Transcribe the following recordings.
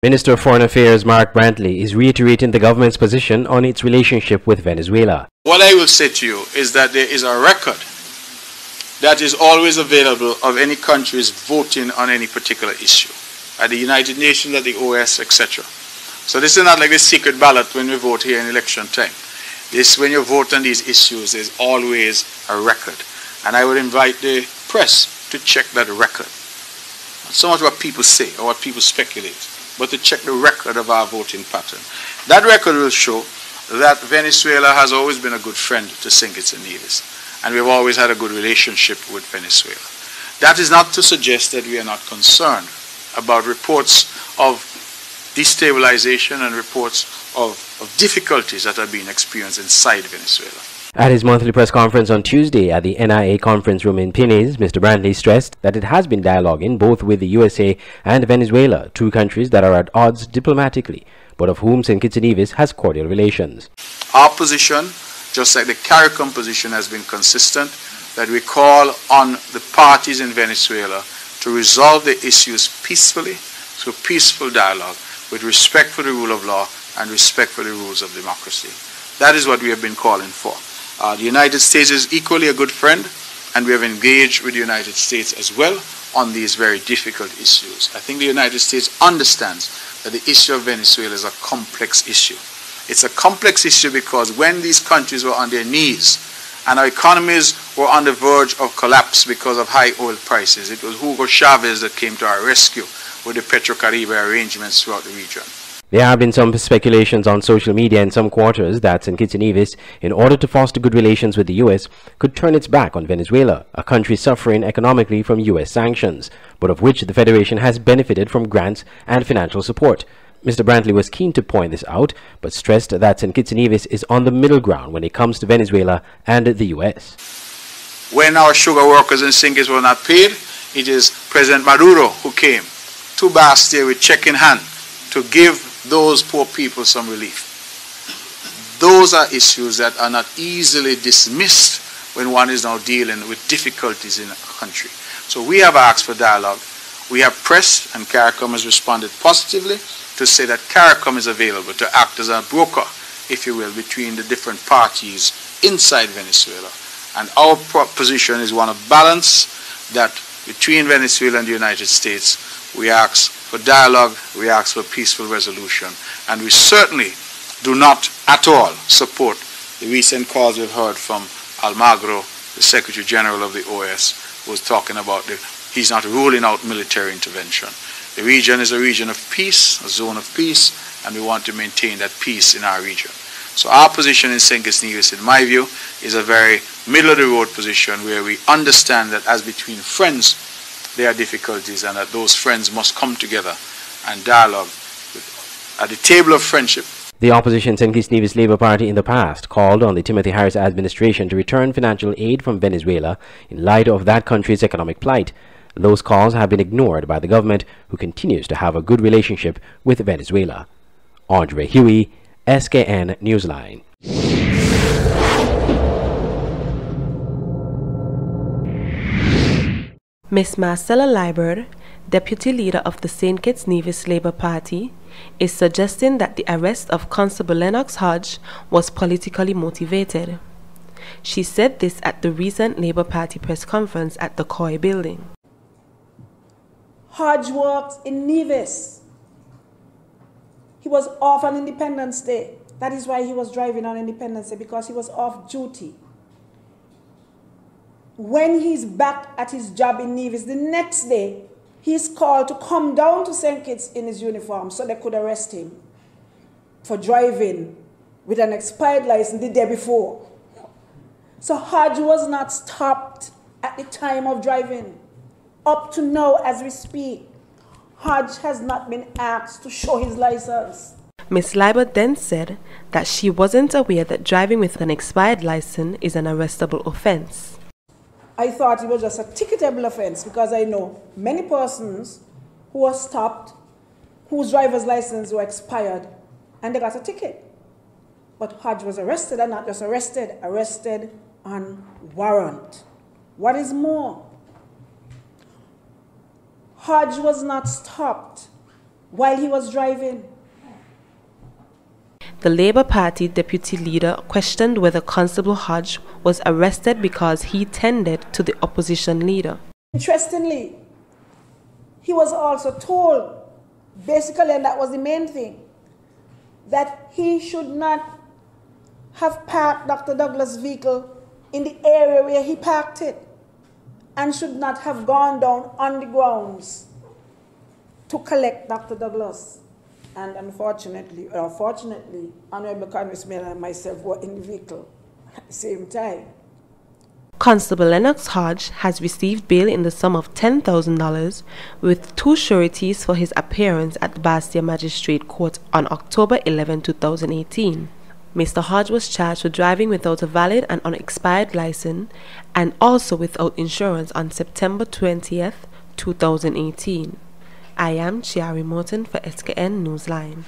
Minister of Foreign Affairs Mark Brantley is reiterating the government's position on its relationship with Venezuela. What I will say to you is that there is a record that is always available of any countries voting on any particular issue at the United Nations, at the OAS, etc. So this is not like the secret ballot when we vote here in election time. This, when you vote on these issues, there's always a record. And I would invite the press to check that record. Not so much what people say or what people speculate, but to check the record of our voting pattern. That record will show that Venezuela has always been a good friend to St. Kitts and Nevis, and we've always had a good relationship with Venezuela. That is not to suggest that we are not concerned about reports of destabilization and reports of difficulties that are being experienced inside Venezuela. At his monthly press conference on Tuesday at the NIA conference room in Pines, Mr. Brantley stressed that it has been dialoguing both with the USA and Venezuela, two countries that are at odds diplomatically, but of whom St. Kitts and Nevis has cordial relations. Our position, just like the CARICOM position, has been consistent, that we call on the parties in Venezuela to resolve the issues peacefully, through peaceful dialogue, with respect for the rule of law and respect for the rules of democracy. That is what we have been calling for. The United States is equally a good friend, and we have engaged with the United States as well on these very difficult issues. I think the United States understands that the issue of Venezuela is a complex issue. It's a complex issue because when these countries were on their knees and our economies were on the verge of collapse because of high oil prices, it was Hugo Chavez that came to our rescue with the Petrocaribe arrangements throughout the region. There have been some speculations on social media in some quarters that St. Kitts and Nevis, in order to foster good relations with the U.S., could turn its back on Venezuela, a country suffering economically from U.S. sanctions, but of which the Federation has benefited from grants and financial support. Mr. Brantley was keen to point this out, but stressed that St. Kitts and Nevis is on the middle ground when it comes to Venezuela and the U.S. When our sugar workers in St. Kitts were not paid, it is President Maduro who came to Bastia with check in hand to give those poor people some relief. Those are issues that are not easily dismissed when one is now dealing with difficulties in a country. So we have asked for dialogue. We have pressed, and CARICOM has responded positively to say that CARICOM is available to act as a broker, if you will, between the different parties inside Venezuela. And our position is one of balance, that between Venezuela and the United States, we ask for dialogue, we ask for peaceful resolution, and we certainly do not at all support the recent calls we've heard from Almagro, the Secretary General of the OAS, who was talking about he's not ruling out military intervention. The region is a region of peace, a zone of peace, and we want to maintain that peace in our region. So our position in St. Kitts and Nevis, in my view, is a very middle-of-the-road position where we understand that as between friends, there are difficulties, and that those friends must come together and dialogue at the table of friendship. The opposition St. Kitts Nevis Labour Party in the past called on the Timothy Harris administration to return financial aid from Venezuela in light of that country's economic plight. Those calls have been ignored by the government, who continues to have a good relationship with Venezuela. Andre Huey, SKN Newsline. Ms. Marcella Liburd, deputy leader of the St. Kitts Nevis Labour Party, is suggesting that the arrest of Constable Lennox Hodge was politically motivated. She said this at the recent Labour Party press conference at the Coy building. Hodge worked in Nevis. He was off on Independence Day. That is why he was driving on Independence Day, because he was off duty. When he's back at his job in Nevis, the next day, he's called to come down to St. Kitts in his uniform so they could arrest him for driving with an expired license the day before. So Hodge was not stopped at the time of driving. Up to now, as we speak, Hodge has not been asked to show his license. Ms. Liburd then said that she wasn't aware that driving with an expired license is an arrestable offense. I thought it was just a ticketable offense because I know many persons who were stopped, whose driver's license were expired, and they got a ticket. But Hodge was arrested, and not just arrested, arrested on warrant. What is more, Hodge was not stopped while he was driving. The Labour Party deputy leader questioned whether Constable Hodge was arrested because he tended to the opposition leader. Interestingly, he was also told, basically, and that was the main thing, that he should not have parked Dr. Douglas' vehicle in the area where he parked it and should not have gone down on the grounds to collect Dr. Douglas. And unfortunately, or fortunately, Honorable Congressman and myself were in the vehicle at the same time. Constable Lennox Hodge has received bail in the sum of $10,000 with 2 sureties for his appearance at the Bastia Magistrate Court on October 11, 2018. Mr. Hodge was charged with driving without a valid and unexpired license and also without insurance on September 20th, 2018. I am Chiari Morton for SKN Newsline.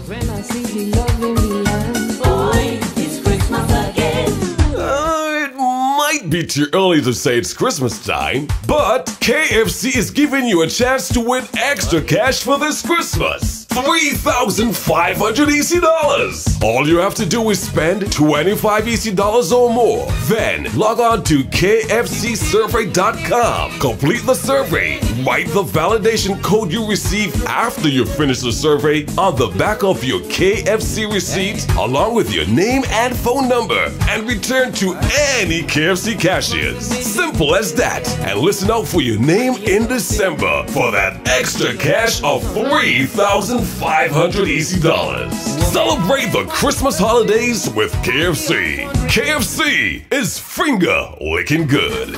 When I see the love in the land, boy, it's Christmas again. It might be too early to say it's Christmas time, but KFC is giving you a chance to win extra cash for this Christmas. $3,500 EC dollars. All you have to do is spend 25 EC dollars or more. Then log on to kfcsurvey.com. Complete the survey. Write the validation code you receive after you finish the survey on the back of your KFC receipt, along with your name and phone number, and return to any KFC cashiers. Simple as that. And listen out for your name in December for that extra cash of $3,500 EC dollars. Celebrate the Christmas holidays with KFC. KFC is finger licking good.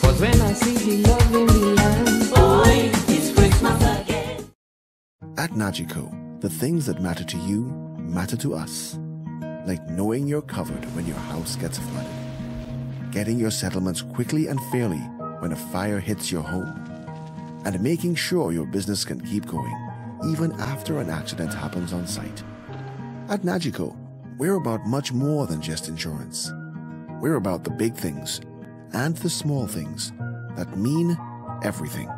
Cause when I see the love in the land, boy, it's Christmas again. At Nagico, the things that matter to you matter to us. Like knowing you're covered when your house gets flooded, getting your settlements quickly and fairly when a fire hits your home, and making sure your business can keep going even after an accident happens on site. At Nagico, we're about much more than just insurance. We're about the big things and the small things that mean everything.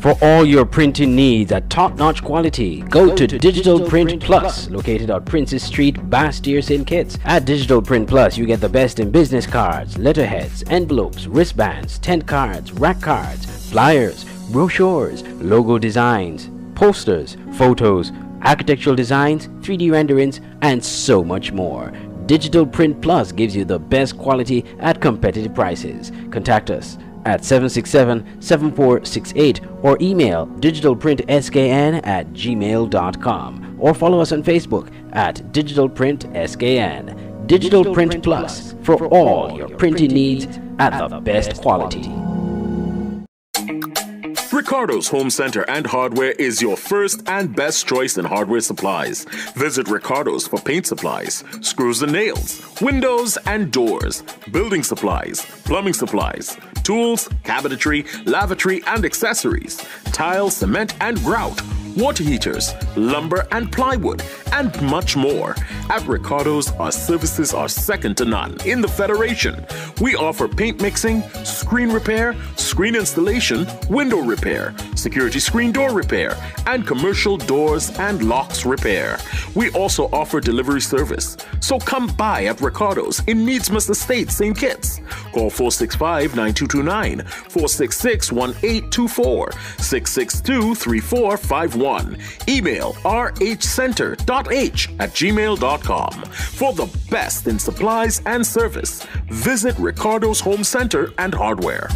For all your printing needs at top-notch quality, go to Digital Print Plus, located on Princess Street, Bastia, St. Kitts. At Digital Print Plus, you get the best in business cards, letterheads, envelopes, wristbands, tent cards, rack cards, flyers, brochures, logo designs, posters, photos, architectural designs, 3D renderings, and so much more. Digital Print Plus gives you the best quality at competitive prices. Contact us at 767-7468 or email digitalprintskn@gmail.com or follow us on Facebook at digitalprintskn. Digital Print Plus for all your printing needs at the best quality. Ricardo's Home Center and Hardware is your first and best choice in hardware supplies. Visit Ricardo's for paint supplies, screws and nails, windows and doors, building supplies, plumbing supplies, tools, cabinetry, lavatory and accessories, tile, cement and grout, water heaters, lumber and plywood, and much more. At Ricardo's, our services are second to none in the Federation. We offer paint mixing, screen repair, screen installation, window repair, security screen door repair, and commercial doors and locks repair. We also offer delivery service. So come by at Ricardo's in Needsmith Estate, St. Kitts. Call 465-9229, 466-1824, 662-3451. Email rhcenter.h@gmail.com. For the best in supplies and service, visit Ricardo's Home Center and Hardware.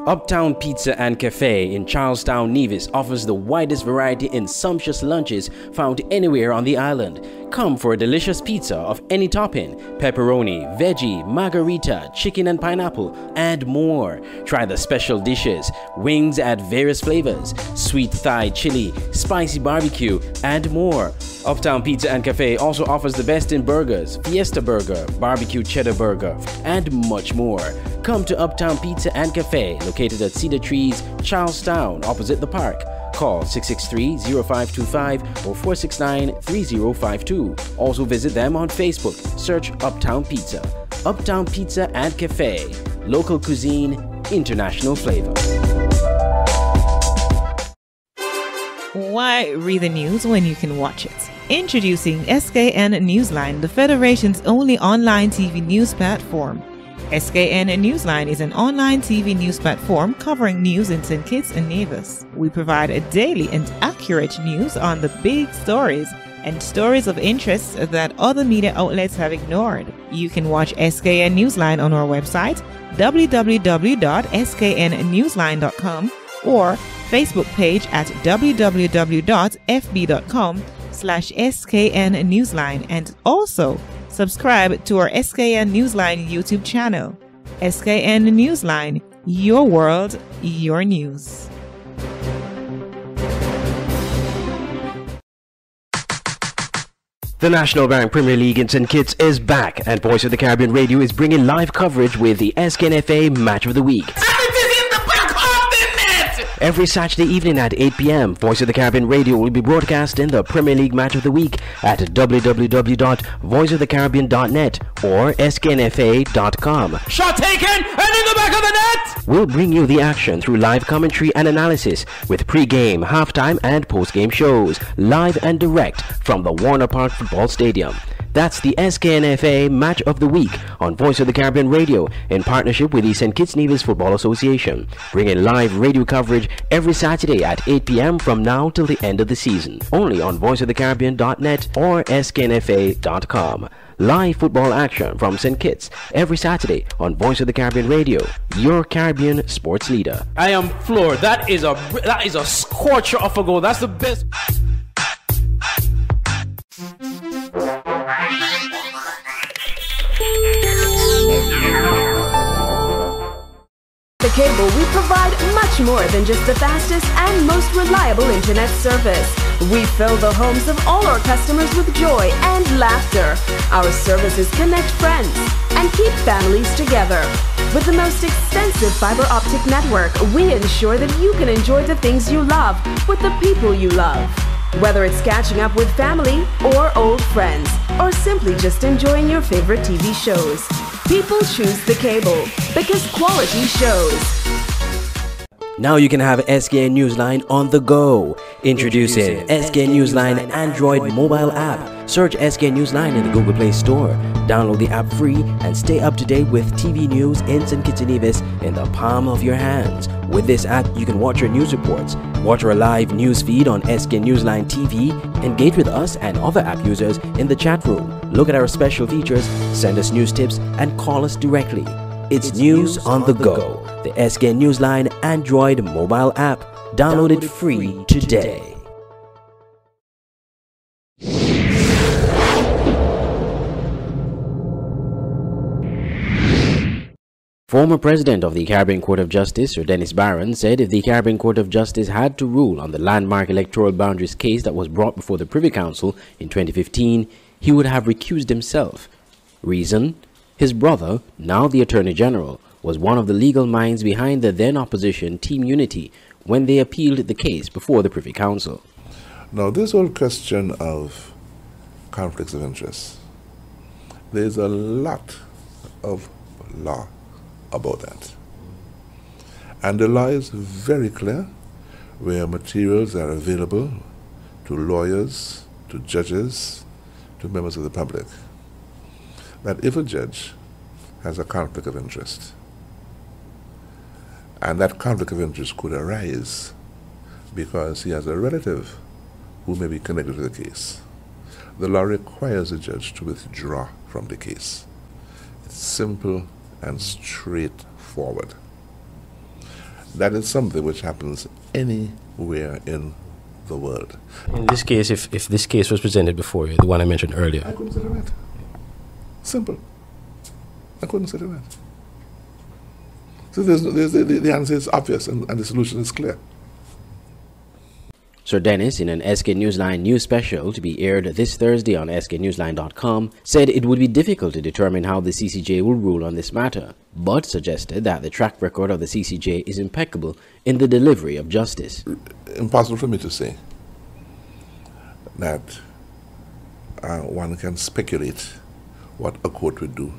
Uptown Pizza and Cafe in Charlestown, Nevis offers the widest variety in sumptuous lunches found anywhere on the island. Come for a delicious pizza of any topping: pepperoni, veggie, margarita, chicken and pineapple, and more. Try the special dishes: wings at various flavors, sweet Thai chili, spicy barbecue, and more. Uptown Pizza and Cafe also offers the best in burgers: Fiesta Burger, barbecue cheddar burger, and much more. Come to Uptown Pizza and Cafe, located at Cedar Trees, Charlestown, opposite the park. Call 663-0525 or 469-3052. Also visit them on Facebook. Search Uptown Pizza. Uptown Pizza and Cafe. Local cuisine, international flavor. Why read the news when you can watch it? Introducing SKN Newsline, the Federation's only online TV news platform. SKN Newsline is an online TV news platform covering news in St. Kitts and Nevis. We provide a daily and accurate news on the big stories and stories of interest that other media outlets have ignored. You can watch SKN Newsline on our website, www.sknnewsline.com, or Facebook page at www.fb.com/SKN Newsline, and also subscribe to our SKN Newsline YouTube channel. SKN Newsline, your world, your news. The National Bank Premier League in St. Kitts is back, and Voice of the Caribbean Radio is bringing live coverage with the SKNFA Match of the Week. Every Saturday evening at 8 p.m., Voice of the Caribbean Radio will be broadcasting the Premier League Match of the Week at www.voiceofthecaribbean.net or sknfa.com. Shot taken, and in the back of the net! We'll bring you the action through live commentary and analysis with pre-game, halftime, and post-game shows, live and direct from the Warner Park Football Stadium. That's the SKNFA Match of the Week on Voice of the Caribbean Radio in partnership with the St. Kitts Nevis Football Association, bringing live radio coverage every Saturday at 8 p.m. from now till the end of the season, only on voiceofthecaribbean.net or sknfa.com. Live football action from St. Kitts every Saturday on Voice of the Caribbean Radio, your Caribbean sports leader. I am floored. That is a scorcher of a goal. That's the best. The Cable, we provide much more than just the fastest and most reliable internet service. We fill the homes of all our customers with joy and laughter. Our services connect friends and keep families together. With the most extensive fiber optic network, we ensure that you can enjoy the things you love with the people you love. Whether it's catching up with family or old friends, or simply just enjoying your favorite TV shows, people choose the Cable because quality shows. Now you can have SKN Newsline on the go. Introducing SKN Newsline Android mobile app. Search SKN Newsline in the Google Play Store. Download the app free and stay up to date with TV news in St. Kitts and Nevis in the palm of your hands. With this app, you can watch your news reports, watch our live news feed on SKN Newsline TV, engage with us and other app users in the chat room, look at our special features, send us news tips, and call us directly. It's news on the go. The SKN Newsline Android mobile app. Download it free today. Former President of the Caribbean Court of Justice, Sir Dennis Barron, said if the Caribbean Court of Justice had to rule on the landmark electoral boundaries case that was brought before the Privy Council in 2015, he would have recused himself. Reason? His brother, now the Attorney General, was one of the legal minds behind the then opposition Team Unity when they appealed the case before the Privy Council. Now, this whole question of conflicts of interest, there's a lot of law about that. And the law is very clear where materials are available to lawyers, to judges, to members of the public, that if a judge has a conflict of interest, and that conflict of interest could arise because he has a relative who may be connected to the case, the law requires the judge to withdraw from the case. It's simple and straightforward. that is something which happens anywhere in the world. In this case, if this case was presented before you, the one I mentioned earlier, I couldn't sit in it. Simple. I couldn't sit in it. So the answer is obvious and the solution is clear. Sir Dennis, in an SK Newsline news special to be aired this Thursday on sknewsline.com, said it would be difficult to determine how the CCJ will rule on this matter, but suggested that the track record of the CCJ is impeccable in the delivery of justice. Impossible for me to say that one can speculate what a court would do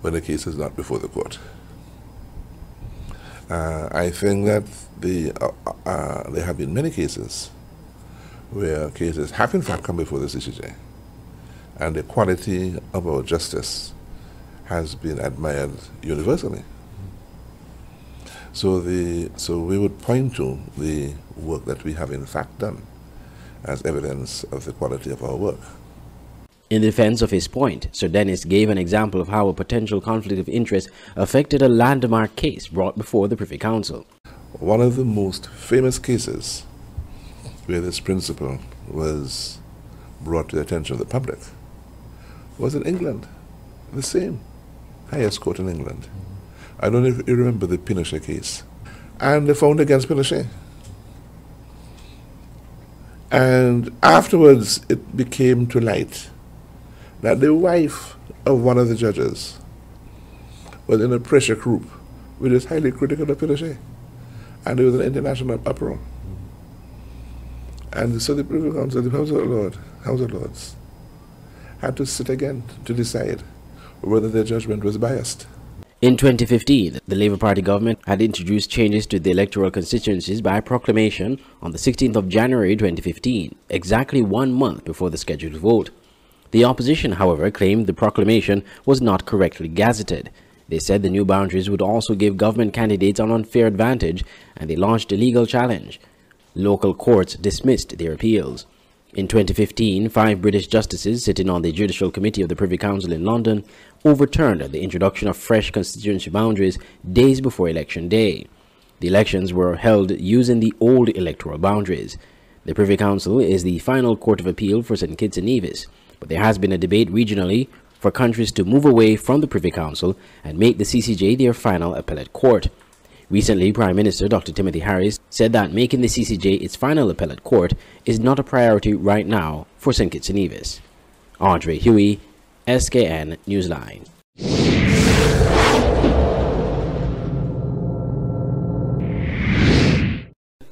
when a case is not before the court. I think that there have been many cases where cases have in fact come before the CCJ, and the quality of our justice has been admired universally. So we would point to the work that we have in fact done as evidence of the quality of our work. In defense of his point, Sir Dennis gave an example of how a potential conflict of interest affected a landmark case brought before the Privy Council. One of the most famous cases where this principle was brought to the attention of the public was in England, the same highest court in England. I don't know if you remember the Pinochet case. And they found against Pinochet. And afterwards it became to light that the wife of one of the judges was in a pressure group which is highly critical of Pinochet. And there was an international uproar. And so the Privy Council, the House of Lords, had to sit again to decide whether their judgment was biased. In 2015, the Labour Party government had introduced changes to the electoral constituencies by proclamation on the 16th of January 2015, exactly 1 month before the scheduled vote. The opposition, however, claimed the proclamation was not correctly gazetted. They said the new boundaries would also give government candidates an unfair advantage, and they launched a legal challenge. Local courts dismissed their appeals. In 2015, 5 British justices sitting on the Judicial Committee of the Privy Council in London overturned the introduction of fresh constituency boundaries days before Election Day. The elections were held using the old electoral boundaries. The Privy Council is the final court of appeal for St. Kitts and Nevis, but there has been a debate regionally for countries to move away from the Privy Council and make the CCJ their final appellate court. Recently, Prime Minister Dr. Timothy Harris said that making the CCJ its final appellate court is not a priority right now for St. Kitts and Nevis. Andre Huey, SKN Newsline.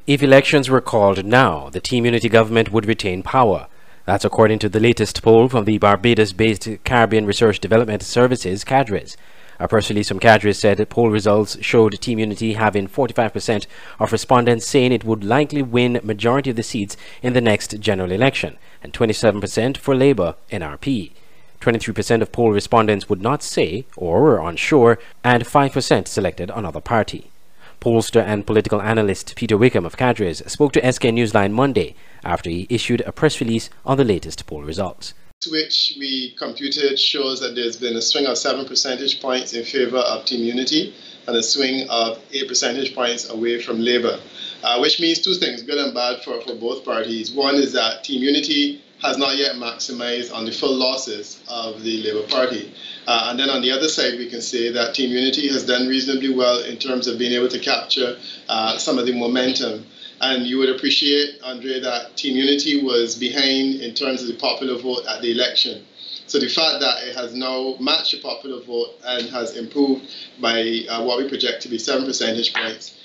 if elections were called now, the Team Unity government would retain power. That's according to the latest poll from the Barbados-based Caribbean Research Development Services, CADRES. A press release from CADRES said poll results showed Team Unity having 45% of respondents saying it would likely win majority of the seats in the next general election, and 27% for Labour NRP. 23% of poll respondents would not say or were unsure, and 5% selected another party. Pollster and political analyst Peter Wickham of CADRES spoke to SK Newsline Monday after he issued a press release on the latest poll results. Which we computed shows that there's been a swing of 7 percentage points in favor of Team Unity and a swing of 8 percentage points away from Labour, which means two things, good and bad for both parties. One is that Team Unity has not yet maximized on the full losses of the Labour Party. And then on the other side, we can say that Team Unity has done reasonably well in terms of being able to capture some of the momentum. And you would appreciate, Andre, that Team Unity was behind in terms of the popular vote at the election. So the fact that it has now matched the popular vote and has improved by what we project to be 7 percentage points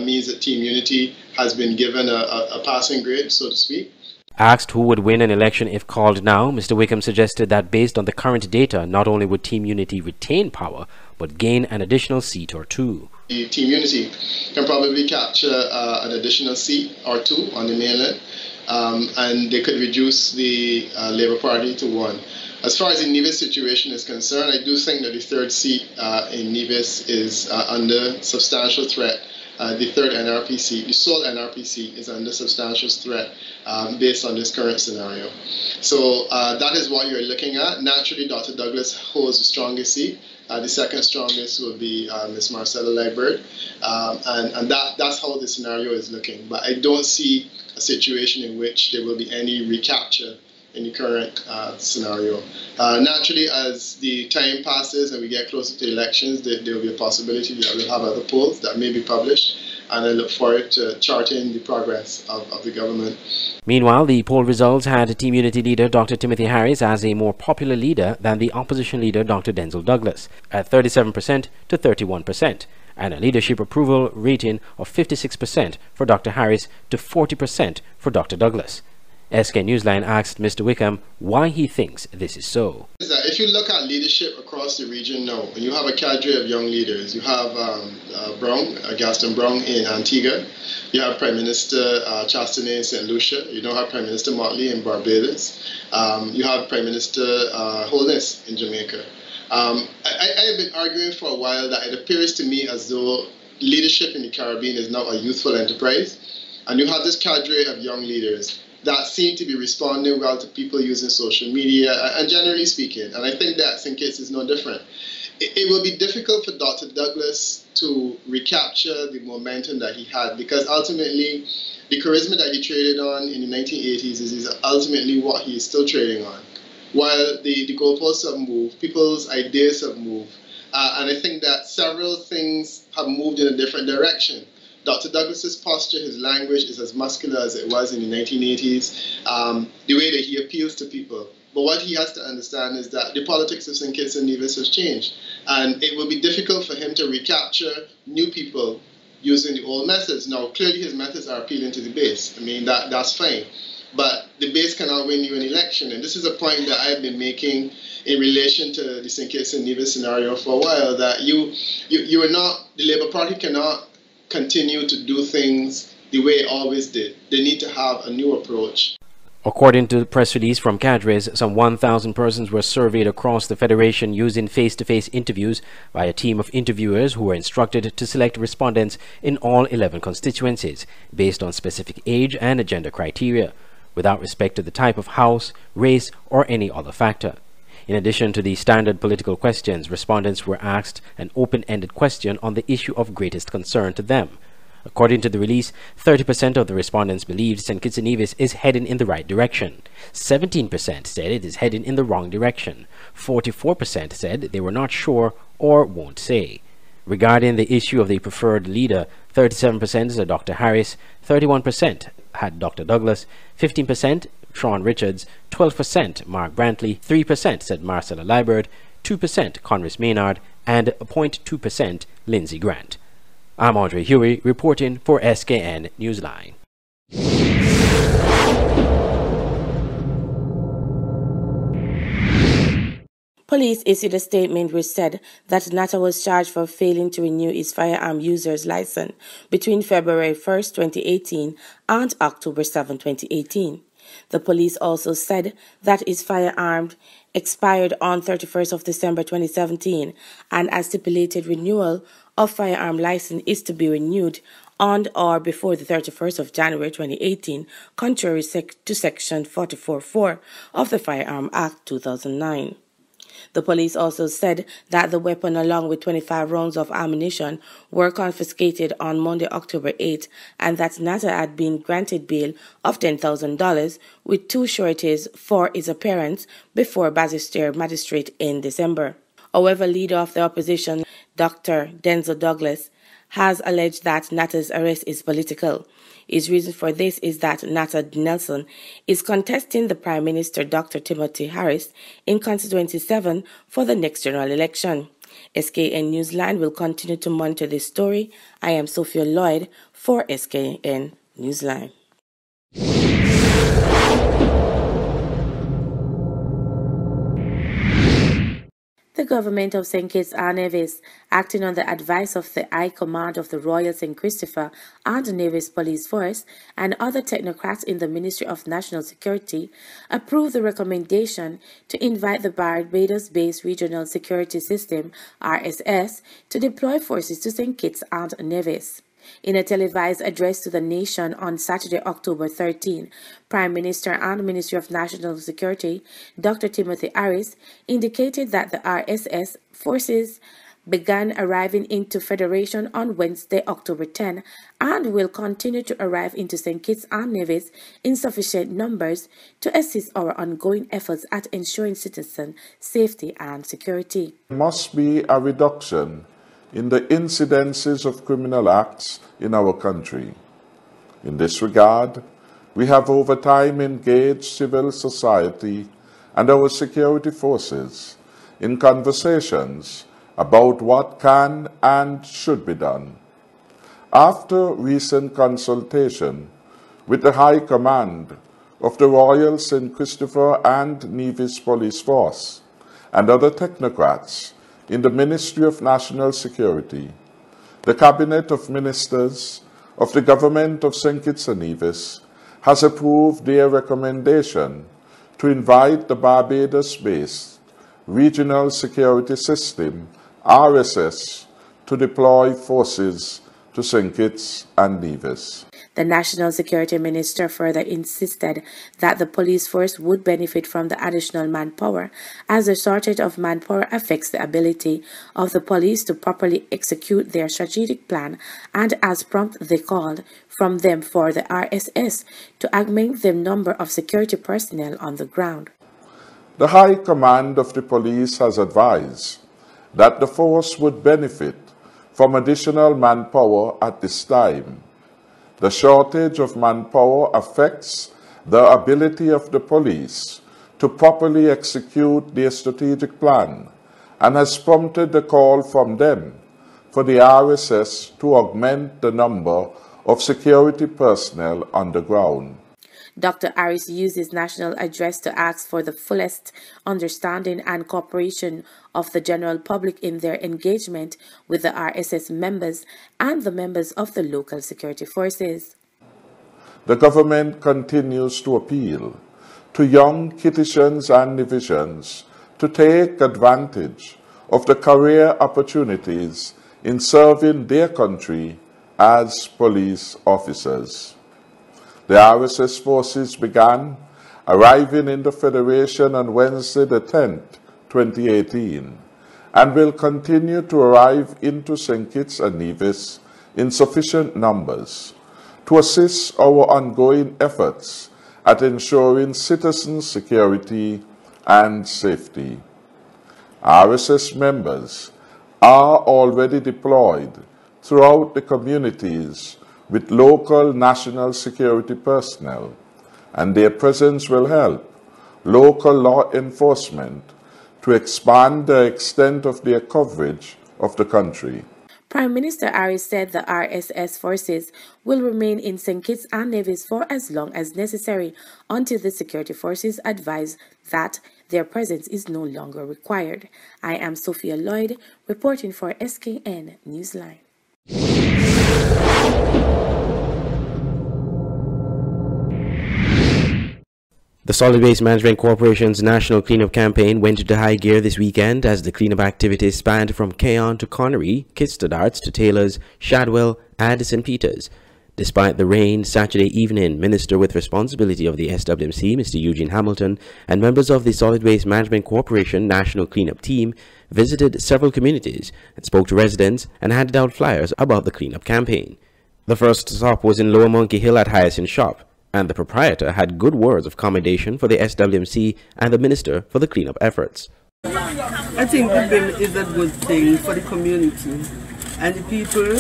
means that Team Unity has been given a passing grade, so to speak. Asked who would win an election if called now, Mr. Wickham suggested that based on the current data, not only would Team Unity retain power, but gain an additional seat or two. Team Unity can probably capture an additional seat or two on the mainland, and they could reduce the Labour Party to 1. As far as the Nevis situation is concerned, I do think that the third seat in Nevis is under substantial threat the third NRP seat, the sole NRP seat, is under substantial threat based on this current scenario. So that is what you're looking at. Naturally, Dr. Douglas holds the strongest seat. The second strongest will be Ms. Marcella Liebert, and that's how the scenario is looking. But I don't see a situation in which there will be any recapture in the current scenario. Naturally, as the time passes and we get closer to elections, there will be a possibility that we'll have other polls that may be published, and I look forward to charting the progress of the government. Meanwhile, the poll results had Team Unity leader Dr. Timothy Harris as a more popular leader than the opposition leader Dr. Denzil Douglas at 37% to 31%, and a leadership approval rating of 56% for Dr. Harris to 40% for Dr. Douglas. SK Newsline asked Mr. Wickham why he thinks this is so. If you look at leadership across the region now, when you have a cadre of young leaders, you have Gaston Brown in Antigua, you have Prime Minister Chastanet in St. Lucia, you don't have Prime Minister Motley in Barbados, you have Prime Minister Holness in Jamaica. I have been arguing for a while that it appears to me as though leadership in the Caribbean is now a youthful enterprise, and you have this cadre of young leaders that seem to be responding well to people using social media, and generally speaking, and I think that St. Kitts is no different. It will be difficult for Dr. Douglas to recapture the momentum that he had, because ultimately the charisma that he traded on in the 1980s is ultimately what he is still trading on. While the goalposts have moved, people's ideas have moved, and I think that several things have moved in a different direction. Dr. Douglas's posture, his language is as muscular as it was in the 1980s, the way that he appeals to people. But what he has to understand is that the politics of St. Kitts and Nevis has changed, and it will be difficult for him to recapture new people using the old methods. Now, clearly his methods are appealing to the base. I mean, that's fine. But the base cannot win you an election, and this is a point that I've been making in relation to the St. Kitts and Nevis scenario for a while, that you are not, the Labour Party cannot continue to do things the way it always did. They need to have a new approach. According to the press release from cadres, some 1,000 persons were surveyed across the Federation using face-to-face interviews by a team of interviewers who were instructed to select respondents in all 11 constituencies based on specific age and gender criteria, without respect to the type of house, race, or any other factor. In addition to the standard political questions, respondents were asked an open-ended question on the issue of greatest concern to them. According to the release, 30% of the respondents believed St. Kitts and Nevis is heading in the right direction. 17% said it is heading in the wrong direction. 44% said they were not sure or won't say. Regarding the issue of the preferred leader, 37% said Dr. Harris, 31% had Dr. Douglas, 15% Sean Richards, 12% Mark Brantley, 3% said Marcella Liebert, 2% Congress Maynard, and 0.2% Lindsey Grant. I'm Andre Huey reporting for SKN Newsline. Police issued a statement which said that Natta was charged for failing to renew his firearm user's license between February 1, 2018 and October 7, 2018. The police also said that his firearm expired on 31st of December 2017, and as stipulated, renewal of firearm license is to be renewed on or before the 31st of January 2018, contrary to Section 44(4) of the Firearm Act 2009. The police also said that the weapon, along with 25 rounds of ammunition, were confiscated on Monday, October 8, and that Natta had been granted bail of $10,000 with 2 sureties for his appearance before Basseterre Magistrate in December. However, leader of the opposition, Dr. Denzil Douglas, has alleged that Natta's arrest is political. His reason for this is that Natta Nelson is contesting the Prime Minister Dr. Timothy Harris in Constituency 7 for the next general election. SKN Newsline will continue to monitor this story. I am Sophia Lloyd for SKN Newsline. The government of St. Kitts and Nevis, acting on the advice of the High Command of the Royal St. Christopher and Nevis Police Force and other technocrats in the Ministry of National Security, approved the recommendation to invite the Barbados-based Regional Security System, RSS, to deploy forces to St. Kitts and Nevis. In a televised address to the nation on Saturday, October 13, Prime Minister and Minister of National Security, Dr. Timothy Harris, indicated that the RSS forces began arriving into Federation on Wednesday, October 10, and will continue to arrive into St. Kitts and Nevis in sufficient numbers to assist our ongoing efforts at ensuring citizen safety and security. There must be a reduction in the incidences of criminal acts in our country. In this regard, we have over time engaged civil society and our security forces in conversations about what can and should be done. After recent consultation with the High Command of the Royal St. Christopher and Nevis Police Force and other technocrats in the Ministry of National Security, the Cabinet of Ministers of the Government of St. Kitts and Nevis has approved their recommendation to invite the Barbados-based Regional Security System RSS to deploy forces to St. Kitts and Nevis. The National Security Minister further insisted that the police force would benefit from the additional manpower, as the shortage of manpower affects the ability of the police to properly execute their strategic plan, and as prompt they called from them for the RSS to augment the number of security personnel on the ground. The High Command of the police has advised that the force would benefit from additional manpower at this time. The shortage of manpower affects the ability of the police to properly execute their strategic plan and has prompted the call from them for the RSS to augment the number of security personnel on the ground. Dr. Harris used his national address to ask for the fullest understanding and cooperation of the general public in their engagement with the RSS members and the members of the local security forces. The government continues to appeal to young Kittitians and Nevisians to take advantage of the career opportunities in serving their country as police officers. The RSS forces began arriving in the Federation on Wednesday the 10th, 2018, and will continue to arrive into St. Kitts and Nevis in sufficient numbers to assist our ongoing efforts at ensuring citizen security and safety. RSS members are already deployed throughout the communities with local national security personnel, and their presence will help local law enforcement to expand the extent of their coverage of the country. Prime Minister Harris said the RSS forces will remain in St. Kitts and Nevis for as long as necessary until the security forces advise that their presence is no longer required. I am Sophia Lloyd, reporting for SKN Newsline. The Solid Waste Management Corporation's National Cleanup Campaign went into high gear this weekend as the cleanup activities spanned from Keon to Connery, Kistadarts to Taylors, Shadwell and St. Peters. Despite the rain, Saturday evening, Minister with responsibility of the SWMC, Mr. Eugene Hamilton, and members of the Solid Waste Management Corporation National Cleanup Team visited several communities and spoke to residents and handed out flyers about the cleanup campaign. The first stop was in Lower Monkey Hill at Hyacinth Shop, and the proprietor had good words of commendation for the SWMC and the minister for the cleanup efforts. I think the BIM is a good thing for the community, and the people,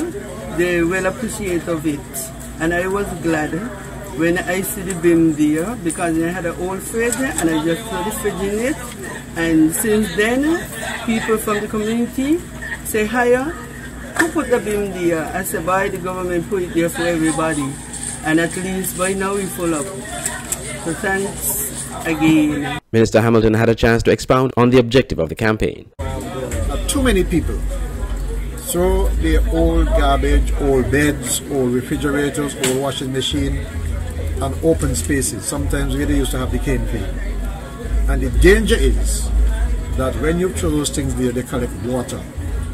they will appreciate of it. And I was glad when I see the BIM there, because I had an old fridge and I just saw the fridge in it. And since then, people from the community say, "Hiya, who put the BIM there?" I said, "By the government put it there for everybody." And at least by now we full up. So thanks again. Minister Hamilton had a chance to expound on the objective of the campaign. Too many people throw their old garbage, old beds, old refrigerators, old washing machine, and open spaces. Sometimes where they used to have the cane field. And the danger is that when you throw those things there, they collect water.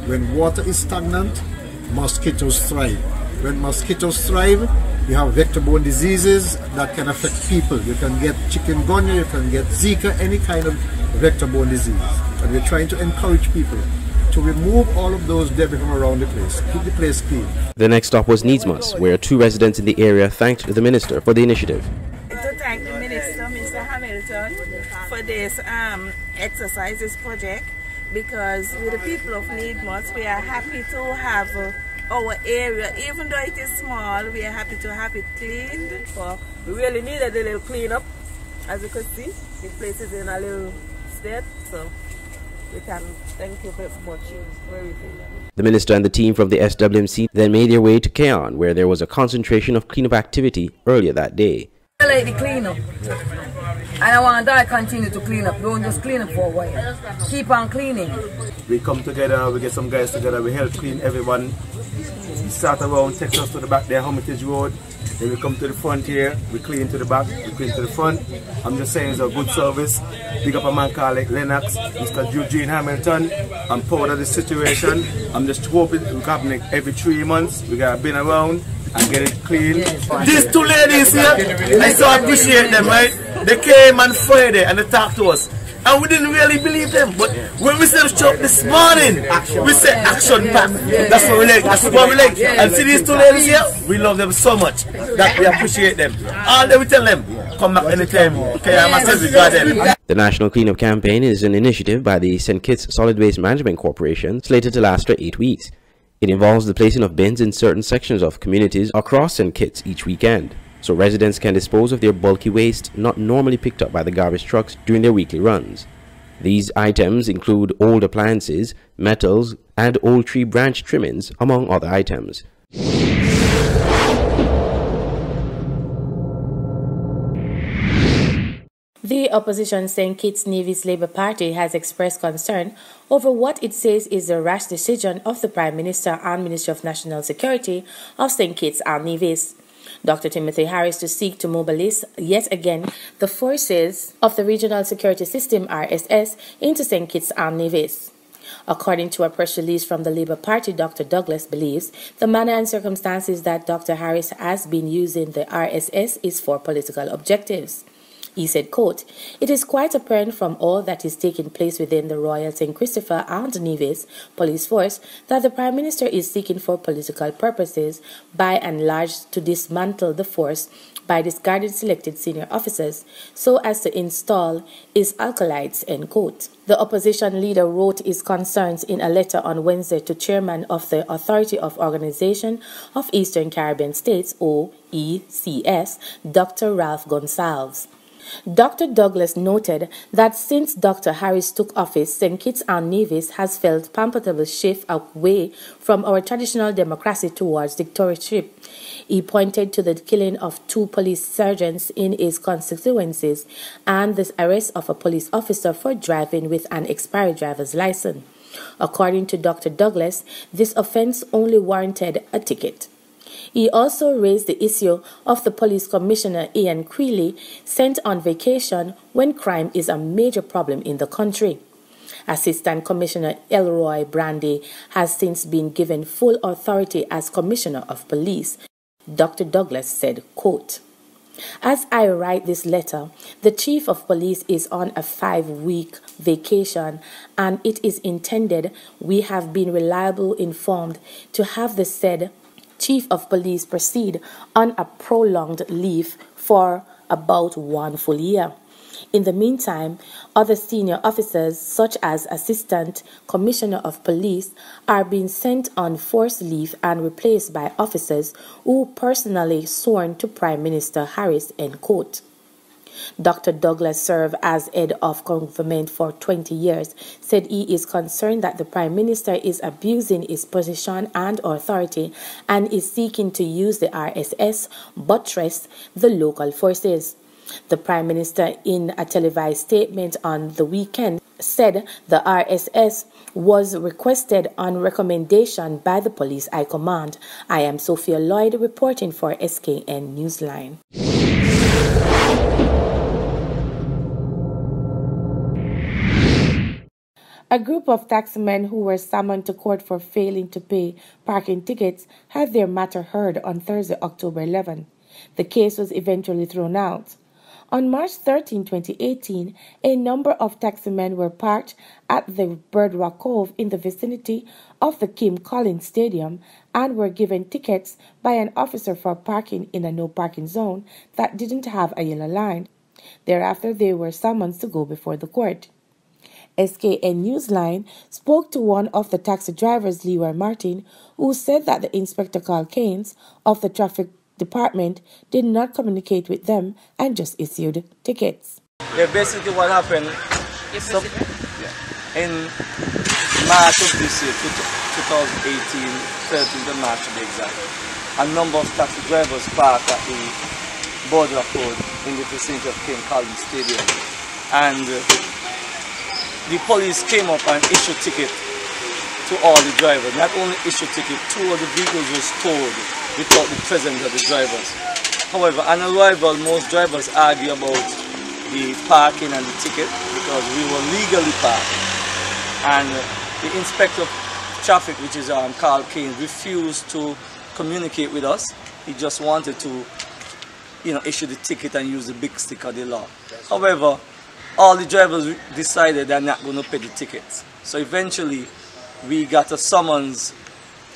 When water is stagnant, mosquitoes thrive. When mosquitoes thrive, you have vector-borne diseases that can affect people. You can get chikungunya, you can get Zika, any kind of vector-borne disease. And we're trying to encourage people to remove all of those debris from around the place, keep the place clean. The next stop was Needsmas, where 2 residents in the area thanked the minister for the initiative. To thank the minister, Mr. Hamilton, for this exercise, this project, because with the people of Needsmas, we are happy to have our area, even though it is small, we are happy to have it cleaned. Well, we really needed a little cleanup. As you can see, the place is in a little state, so we can thank you very much for everything. The minister and the team from the SWMC then made their way to Keon, where there was a concentration of cleanup activity earlier that day. I like the cleanup, and I want that I continue to clean up. Don't just clean up for a while. Keep on cleaning. We come together, we get some guys together, we help clean everyone. We start around, take us to the back there, Hermitage Road. Then we come to the front here, we clean to the back, we clean to the front. I'm just saying it's a good service. Big up a man called like Lennox, Mr. Eugene Hamilton. I'm proud of the situation. I'm just hoping it will happen every 3 months. We got been around and get it clean. These 2 ladies here, I so appreciate them, right? They came on Friday and they talked to us. And we didn't really believe them. But when we said shop this morning, we said action pack. That's what we like. That's what we like. And see these 2 ladies here, we love them so much that we appreciate them. All that we tell them, come back anytime. Okay, I must we got them. The National Cleanup Campaign is an initiative by the St. Kitts Solid Waste Management Corporation, slated to last for 8 weeks. It involves the placing of bins in certain sections of communities across St. Kitts each weekend, so residents can dispose of their bulky waste not normally picked up by the garbage trucks during their weekly runs. These items include old appliances, metals, and old tree branch trimmings, among other items. The opposition St. Kitts Nevis Labour Party has expressed concern over what it says is the rash decision of the Prime Minister and Minister of National Security of St. Kitts and Nevis, Dr. Timothy Harris, to seek to mobilize yet again the forces of the Regional Security System RSS into St. Kitts and Nevis. According to a press release from the Labour Party, Dr. Douglas believes the manner and circumstances that Dr. Harris has been using the RSS is for political objectives. He said, quote, "It is quite apparent from all that is taking place within the Royal St. Christopher and Nevis police force that the Prime Minister is seeking for political purposes by and large to dismantle the force by discarding selected senior officers so as to install his acolytes," end quote. The opposition leader wrote his concerns in a letter on Wednesday to Chairman of the Authority of Organization of Eastern Caribbean States, OECS, Dr. Ralph Gonsalves. Dr. Douglas noted that since Dr. Harris took office, St. Kitts and Nevis has felt palpable shift away from our traditional democracy towards dictatorship. He pointed to the killing of 2 police sergeants in his constituencies and the arrest of a police officer for driving with an expired driver's license. According to Dr. Douglas, this offense only warranted a ticket. He also raised the issue of the police commissioner Ian Creeley sent on vacation when crime is a major problem in the country. Assistant Commissioner Elroy Brandy has since been given full authority as Commissioner of Police. Dr. Douglas said, quote, "As I write this letter, the Chief of Police is on a 5-week vacation, and it is intended, we have been reliably informed, to have the said Chief of Police proceed on a prolonged leave for about 1 full year. In the meantime, other senior officers, such as Assistant Commissioner of Police, are being sent on forced leave and replaced by officers who personally sworn to Prime Minister Harris," end quote. Dr. Douglas served as head of government for 20 years, said he is concerned that the Prime Minister is abusing his position and authority and is seeking to use the RSS buttress the local forces. The Prime Minister, in a televised statement on the weekend, said the RSS was requested on recommendation by the Police High Command. I am Sophia Lloyd reporting for SKN Newsline. A group of taximen who were summoned to court for failing to pay parking tickets had their matter heard on Thursday, October 11. The case was eventually thrown out. On March 13, 2018, a number of taximen were parked at the Bird Rock Cove in the vicinity of the Kim Collins Stadium and were given tickets by an officer for parking in a no-parking zone that didn't have a yellow line. Thereafter, they were summoned to go before the court. SKN Newsline spoke to one of the taxi drivers, Leroy Martin, who said that the Inspector Carl Keynes of the Traffic Department did not communicate with them and just issued tickets. Yeah, basically what happened in March of this year, 2018, 13th of March to be exact, a number of taxi drivers parked at the Boardwalk Road in the vicinity of Kim Collins Stadium, and the police came up and issued ticket to all the drivers. Not only issued ticket, 2 of the vehicles were towed without the presence of the drivers. However, on arrival, most drivers argue about the parking and the ticket because we were legally parked. And the Inspector of Traffic, which is Carl Keynes, refused to communicate with us. He just wanted to, issue the ticket and use the big stick of the law. However, all the drivers decided they're not going to pay the tickets. So eventually, we got a summons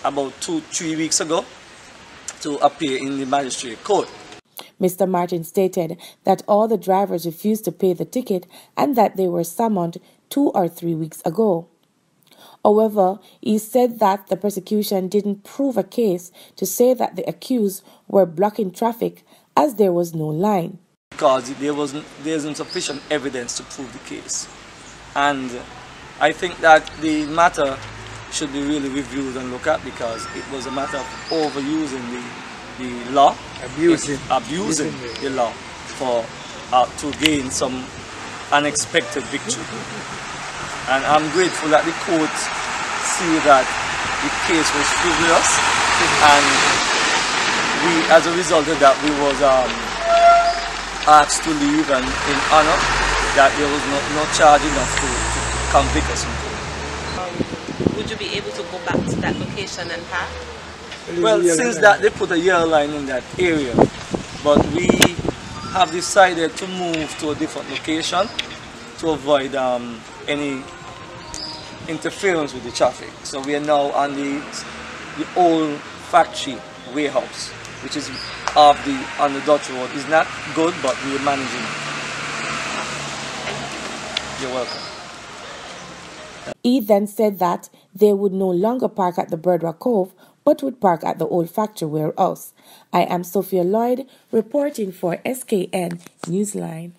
about 2-3 weeks ago to appear in the magistrate court. Mr. Martin stated that all the drivers refused to pay the ticket and that they were summoned 2 or 3 weeks ago. However, he said that the prosecution didn't prove a case to say that the accused were blocking traffic as there was no line. Because there isn't sufficient evidence to prove the case. And I think that the matter should be really reviewed and looked at because it was a matter of overusing the law, abusing the law to gain some unexpected victory. And I'm grateful that the court see that the case was frivolous, and we, as a result of that, we was asked to leave, and in honor that there was no charge enough to convict us in court. Would you be able to go back to that location and park? Well, since that they put a yellow line in that area, but we have decided to move to a different location to avoid any interference with the traffic. So we are now on the old factory warehouse, which is on the Dutch Road. It's not good, but we are managing it. You're welcome. He then said that they would no longer park at the Bird Rock Cove, but would park at the old factory warehouse. I am Sophia Lloyd, reporting for SKN Newsline.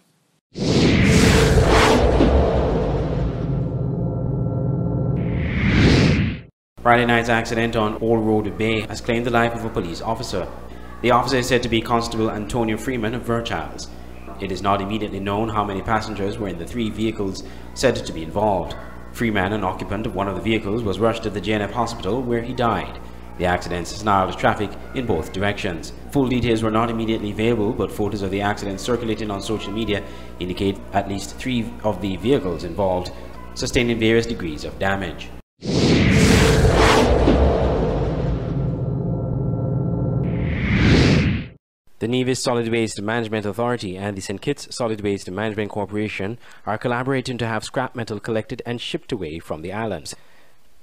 Friday night's accident on Old Road Bay has claimed the life of a police officer. The officer is said to be Constable Antonio Freeman of Virchals. It is not immediately known how many passengers were in the 3 vehicles said to be involved. Freeman, an occupant of one of the vehicles, was rushed to the JNF hospital where he died. The accident snarled traffic in both directions. Full details were not immediately available, but photos of the accident circulating on social media indicate at least 3 of the vehicles involved sustaining various degrees of damage. The Nevis Solid Waste Management Authority and the St. Kitts Solid Waste Management Corporation are collaborating to have scrap metal collected and shipped away from the islands.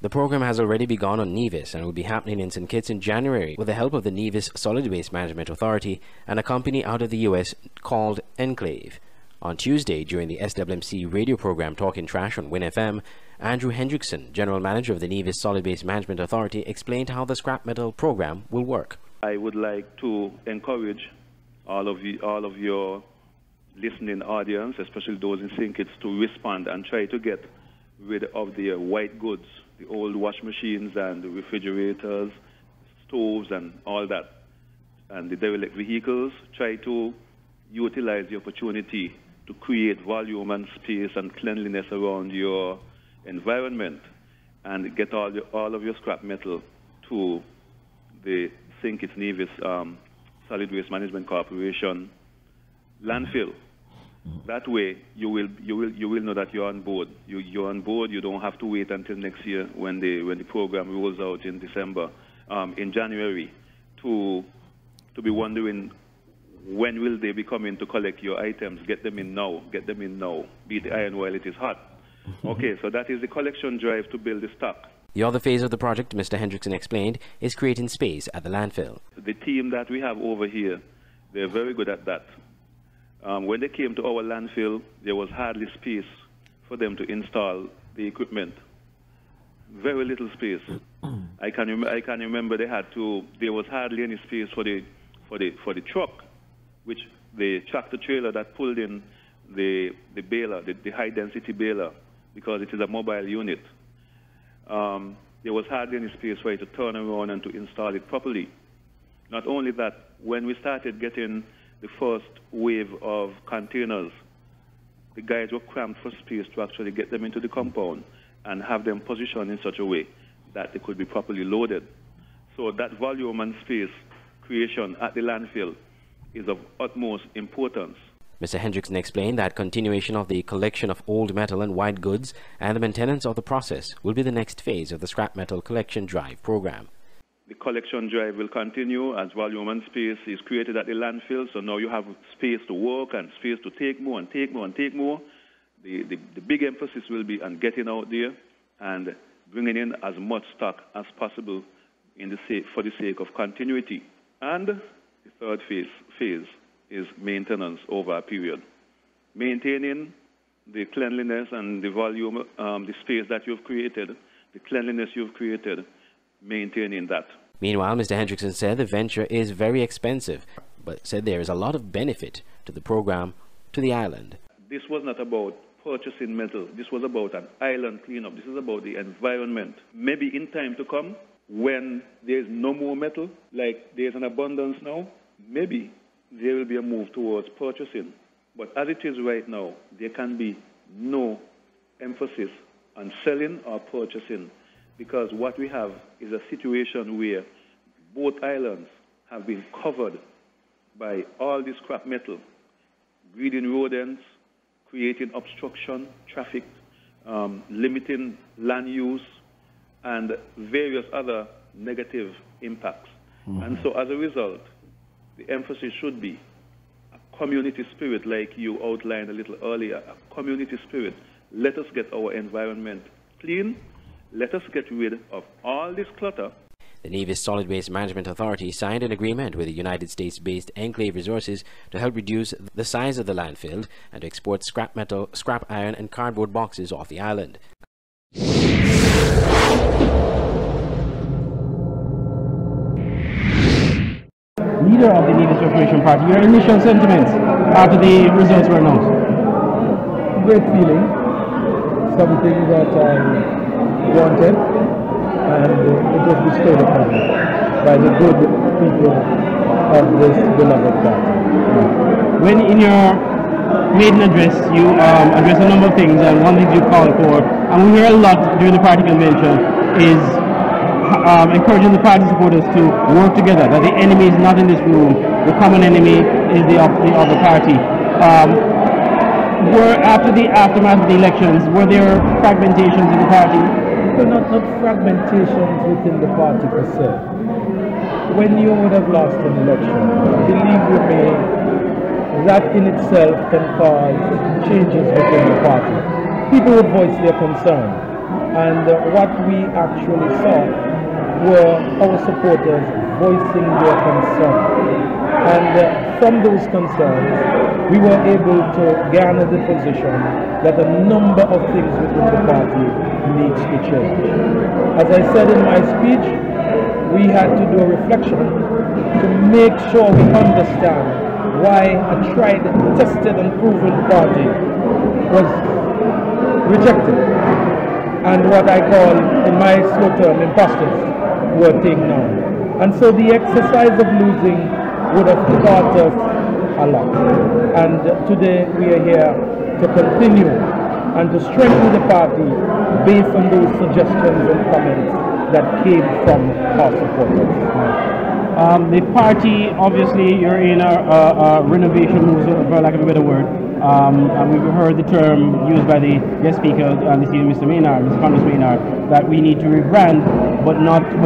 The program has already begun on Nevis and will be happening in St. Kitts in January with the help of the Nevis Solid Waste Management Authority and a company out of the US called Enclave. On Tuesday, during the SWMC radio program Talking Trash on Win FM, Andrew Hendrickson, General Manager of the Nevis Solid Waste Management Authority, explained how the scrap metal program will work. I would like to encourage all of your listening audience, especially those in St. Kitts, to respond and try to get rid of the white goods, the old wash machines and the refrigerators, stoves and all that, and the derelict vehicles. Try to utilize the opportunity to create volume and space and cleanliness around your environment and get all of your scrap metal to the St. Kitts Nevis Solid Waste Management Corporation landfill. That way, you will know that you're on board. You're on board. You don't have to wait until next year when the program rolls out in December, in January, to be wondering when will they be coming to collect your items. Get them in now. Get them in now. Beat the iron while it is hot. Okay, so that is the collection drive to build the stock. The other phase of the project, Mr. Hendrickson explained, is creating space at the landfill. The team that we have over here, they're very good at that. When they came to our landfill, there was hardly space for them to install the equipment. Very little space. I can remember there was hardly any space for the truck, which the tractor trailer that pulled in the baler, the high density baler, because it is a mobile unit. There was hardly any space for it to turn around and to install it properly. Not only that, when we started getting the first wave of containers, the guys were cramped for space to actually get them into the compound and have them positioned in such a way that they could be properly loaded. So that volume and space creation at the landfill is of utmost importance. Mr. Hendrickson explained that continuation of the collection of old metal and white goods and the maintenance of the process will be the next phase of the scrap metal collection drive program. The collection drive will continue as volume and space is created at the landfill, so now you have space to work and space to take more and take more and take more. The big emphasis will be on getting out there and bringing in as much stock as possible for the sake of continuity. And the third phase is maintenance over a period. Maintaining the cleanliness and the volume, the space that you've created, the cleanliness you've created, maintaining that. Meanwhile, Mr. Hendrickson said the venture is very expensive, but said there is a lot of benefit to the program to the island. This was not about purchasing metal. This was about an island cleanup. This is about the environment. Maybe in time to come, when there's no more metal, like there's an abundance now, maybe there will be a move towards purchasing. But as it is right now, there can be no emphasis on selling or purchasing, because what we have is a situation where both islands have been covered by all this scrap metal, breeding rodents, creating obstruction, traffic, limiting land use, and various other negative impacts. And so as a result, the emphasis should be a community spirit, like you outlined a little earlier, a community spirit. Let us get our environment clean. Let us get rid of all this clutter. The Nevis Solid Waste Management Authority signed an agreement with the United States-based Enclave Resources to help reduce the size of the landfill and to export scrap metal, scrap iron and cardboard boxes off the island. Leader of the Nevis Reformation Party, your initial sentiments after the results were announced? Great feeling, something that I wanted, and it was bestowed upon me by the good people of this beloved party. When in your maiden address you address a number of things, and one thing you call for, and we hear a lot during the party convention, is encouraging the party supporters to work together, that the enemy is not in this room, the common enemy is the other party. After the aftermath of the elections, were there fragmentations in the party? Well, not fragmentations within the party per se. When you would have lost an election, believe you me, that in itself can cause changes within the party. People would voice their concern, and what we actually saw were our supporters voicing their concern. And from those concerns, we were able to garner the position that a number of things within the party needs to change. As I said in my speech, we had to do a reflection to make sure we understand why a tried, tested and proven party was rejected, and what I call, in my slow term, imposters were taken on. And so the exercise of losing would have taught us a lot. And today we are here to continue and to strengthen the party based on those suggestions and comments that came from our supporters. The party, obviously, you're in a renovation move, for lack of a better word. and we've heard the term used by the guest speaker, Mr. Maynard, Mr. Congress Maynard, that we need to rebrand, but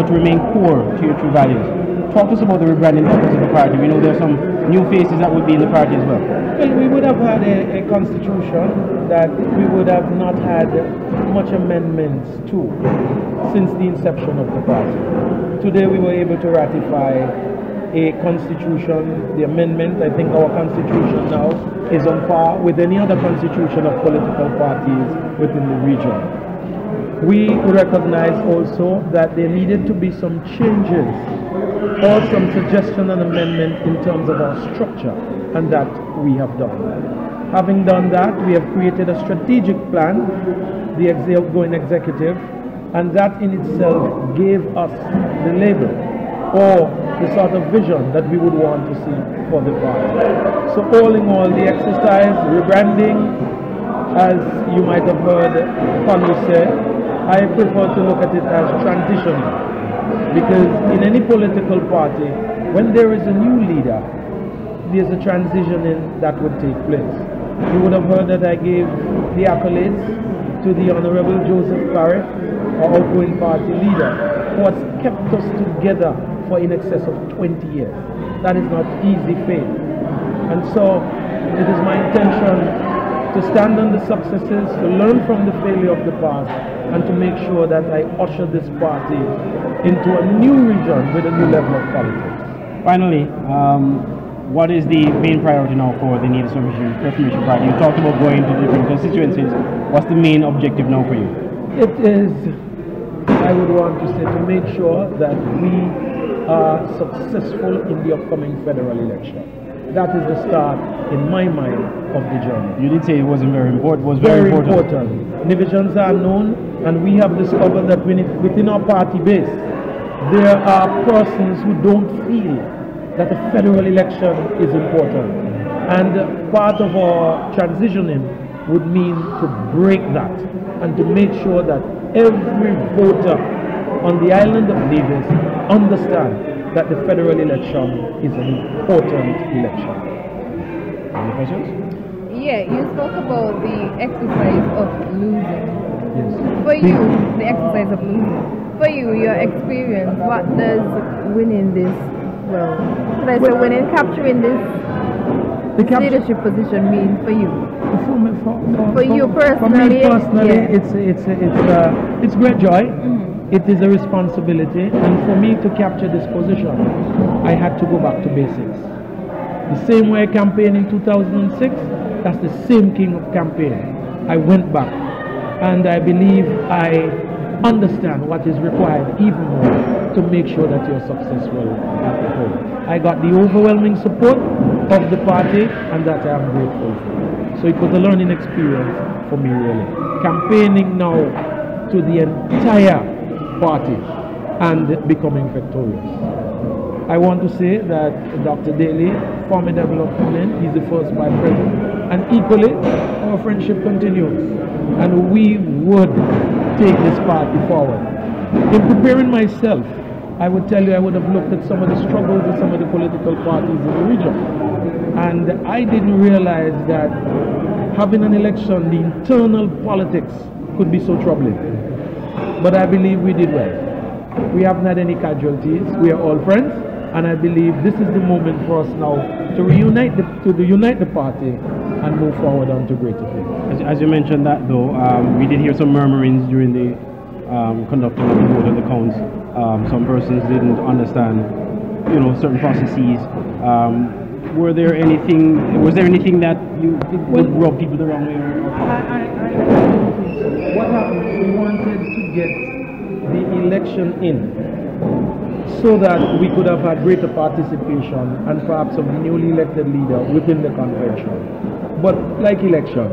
to remain core to your true values. Talk to us about the rebranding efforts of the party. We know there are some new faces that would be in the party as well. Well, we would have had a constitution that we would have not had much amendments to since the inception of the party. Today we were able to ratify a constitution, the amendment. I think our constitution now is on par with any other constitution of political parties within the region. We recognize also that there needed to be some changes or some suggestion and amendment in terms of our structure, and that we have done. Having done that, we have created a strategic plan, the outgoing executive, and that in itself gave us the label or the sort of vision that we would want to see for the party. So all in all, the exercise, rebranding, as you might have heard Congress say, I prefer to look at it as transitioning. Because in any political party, when there is a new leader, there's a transitioning that would take place. You would have heard that I gave the accolades to the Honorable Joseph Barrett, our outgoing party leader, who has kept us together for in excess of 20 years. That is not easy feat. And so it is my intention to stand on the successes, to learn from the failure of the past, and to make sure that I usher this party into a new region with a new level of politics. Finally, what is the main priority now for the Needed Reformation Party? You talked about going to different constituencies. What's the main objective now for you? It is, I would want to say, to make sure that we are successful in the upcoming federal election. That is the start, in my mind, of the journey. You did say it wasn't very important. It was very important. Divisions are known, and we have discovered that within our party base, there are persons who don't feel that a federal election is important. And part of our transitioning would mean to break that and to make sure that every voter on the island of Nevis understands that the federal election is an important election. Any questions? Yeah, you spoke about the exercise of losing. Yes. For you, the exercise of losing. For you, your experience, what does winning this, capturing this leadership position mean for you? For you personally? For me personally, it's great joy. It is a responsibility, and for me to capture this position, I had to go back to basics. The same way I campaigned in 2006, that's the same king of campaign. I went back, and I believe I understand what is required even more to make sure that you're successful at the home. I got the overwhelming support of the party, and that I am grateful for. So it was a learning experience for me, really. Campaigning now to the entire party and becoming victorious. I want to say that Dr. Daly, formidable opponent, he's the first vice president, and equally our friendship continues, and we would take this party forward. In preparing myself, I would tell you I would have looked at some of the struggles of some of the political parties in the region, and I didn't realize that having an election, the internal politics could be so troubling. But I believe we did well. We haven't had any casualties. We are all friends, and I believe this is the moment for us now to unite the party and move forward on to greater things. As you mentioned that, though, we did hear some murmurings during the conducting of the vote of the counts. Some persons didn't understand, certain processes. Was there anything that would rub people the wrong way? What happened? We wanted to get the election in so that we could have had greater participation and perhaps of the newly elected leader within the convention. But like elections,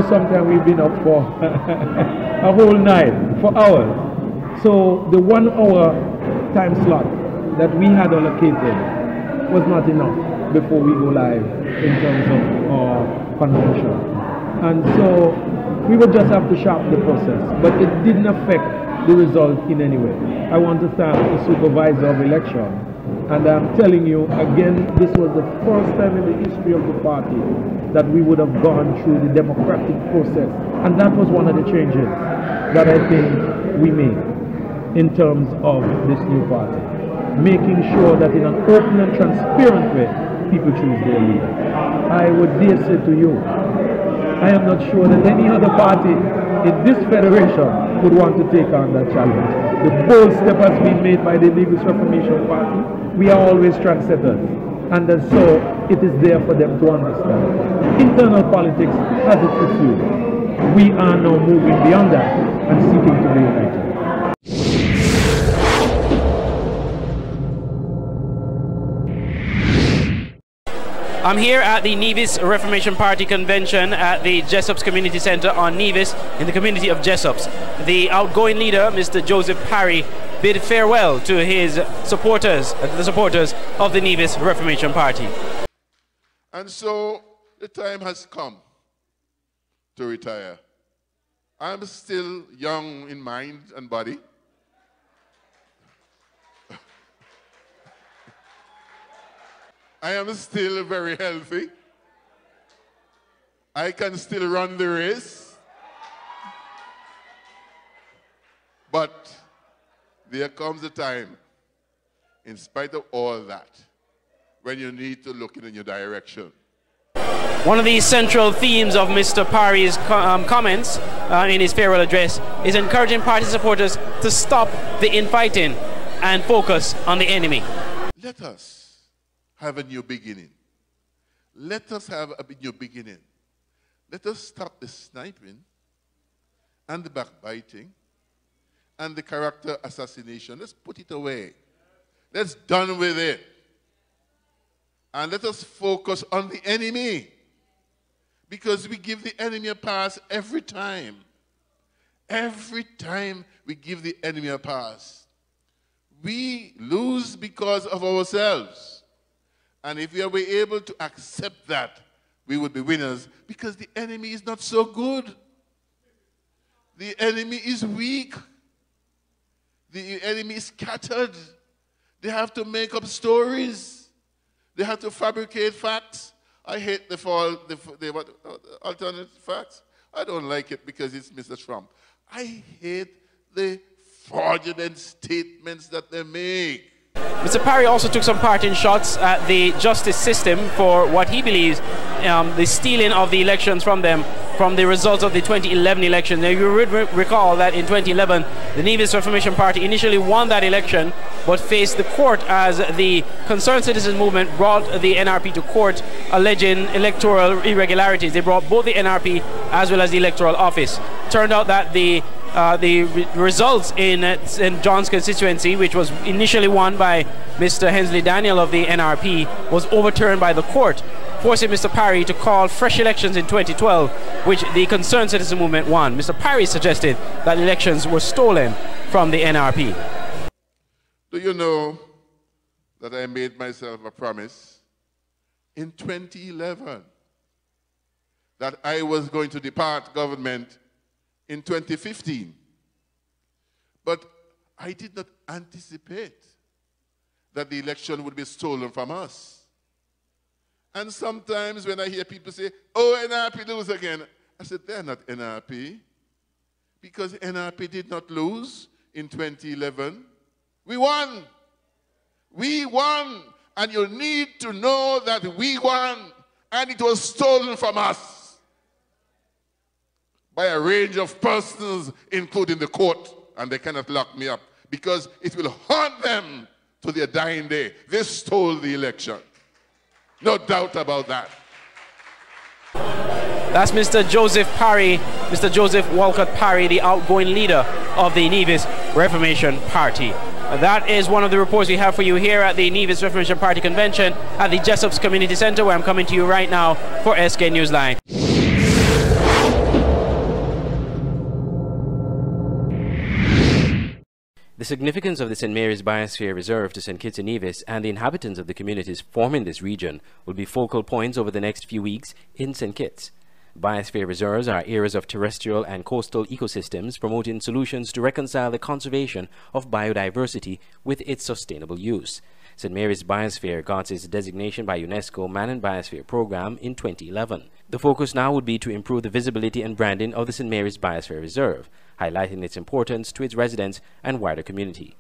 sometimes we've been up for a whole night, for hours. So the 1 hour time slot that we had allocated was not enough before we go live in terms of our convention. And so we would just have to sharpen the process, but it didn't affect the result in any way. I want to thank the supervisor of election And I'm telling you, again, this was the first time in the history of the party that we would have gone through the democratic process. And that was one of the changes that I think we made in terms of this new party. Making sure that in an open and transparent way, people choose their leader. I would dare say to you, I am not sure that any other party in this federation would want to take on that challenge. The bold step has been made by the Nevis Reformation Party. We are always trendsetters, and so it is there for them to understand. Internal politics has its issues. We are now moving beyond that and seeking to be united. I'm here at the Nevis Reformation Party convention at the Jessops Community Center on Nevis in the community of Jessops. The outgoing leader, Mr. Joseph Parry, bid farewell to his supporters, the supporters of the Nevis Reformation Party. And so the time has come to retire. I'm still young in mind and body. I am still very healthy. I can still run the race. But there comes a time, in spite of all that, when you need to look in a new direction. One of the central themes of Mr. Parry's comments in his farewell address is encouraging party supporters to stop the infighting and focus on the enemy. Let us have a new beginning. Let us have a new beginning. Let us stop the sniping and the backbiting and the character assassination. Let's put it away. Let's done with it. And let us focus on the enemy, because we give the enemy a pass every time. Every time we give the enemy a pass, we lose because of ourselves. And if we are able to accept that, we would be winners, because the enemy is not so good. The enemy is weak. The enemy is scattered. They have to make up stories. They have to fabricate facts. I hate the alternate facts. I don't like it because it's Mr. Trump. I hate the fraudulent statements that they make. Mr. Parry also took some parting shots at the justice system for what he believes the stealing of the elections from them, from the results of the 2011 election. Now, you would recall that in 2011, the Nevis Reformation Party initially won that election, but faced the court as the Concerned Citizens Movement brought the NRP to court alleging electoral irregularities. They brought both the NRP as well as the electoral office. Turned out that the results in St. John's constituency, which was initially won by Mr. Hensley Daniel of the NRP, was overturned by the court, forcing Mr. Parry to call fresh elections in 2012, which the Concerned Citizen Movement won. Mr. Parry suggested that elections were stolen from the NRP. Do you know that I made myself a promise in 2011 that I was going to depart government in 2015? But I did not anticipate that the election would be stolen from us. And sometimes when I hear people say, oh, NRP lose again, I said, they're not NRP, because NRP did not lose in 2011. We won. We won. And you need to know that we won, and it was stolen from us by a range of persons, including the court, and they cannot lock me up because it will haunt them to their dying day. They stole the election. No doubt about that. That's Mr. Joseph Parry, Mr. Joseph Walcott Parry, the outgoing leader of the Nevis Reformation Party. That is one of the reports we have for you here at the Nevis Reformation Party Convention at the Jessops Community Center, where I'm coming to you right now for SK Newsline. The significance of the St. Mary's Biosphere Reserve to St. Kitts and Nevis and the inhabitants of the communities forming this region will be focal points over the next few weeks in St. Kitts. Biosphere reserves are areas of terrestrial and coastal ecosystems promoting solutions to reconcile the conservation of biodiversity with its sustainable use. St. Mary's Biosphere got its designation by UNESCO Man and Biosphere Program in 2011. The focus now would be to improve the visibility and branding of the St. Mary's Biosphere Reserve, highlighting its importance to its residents and wider community.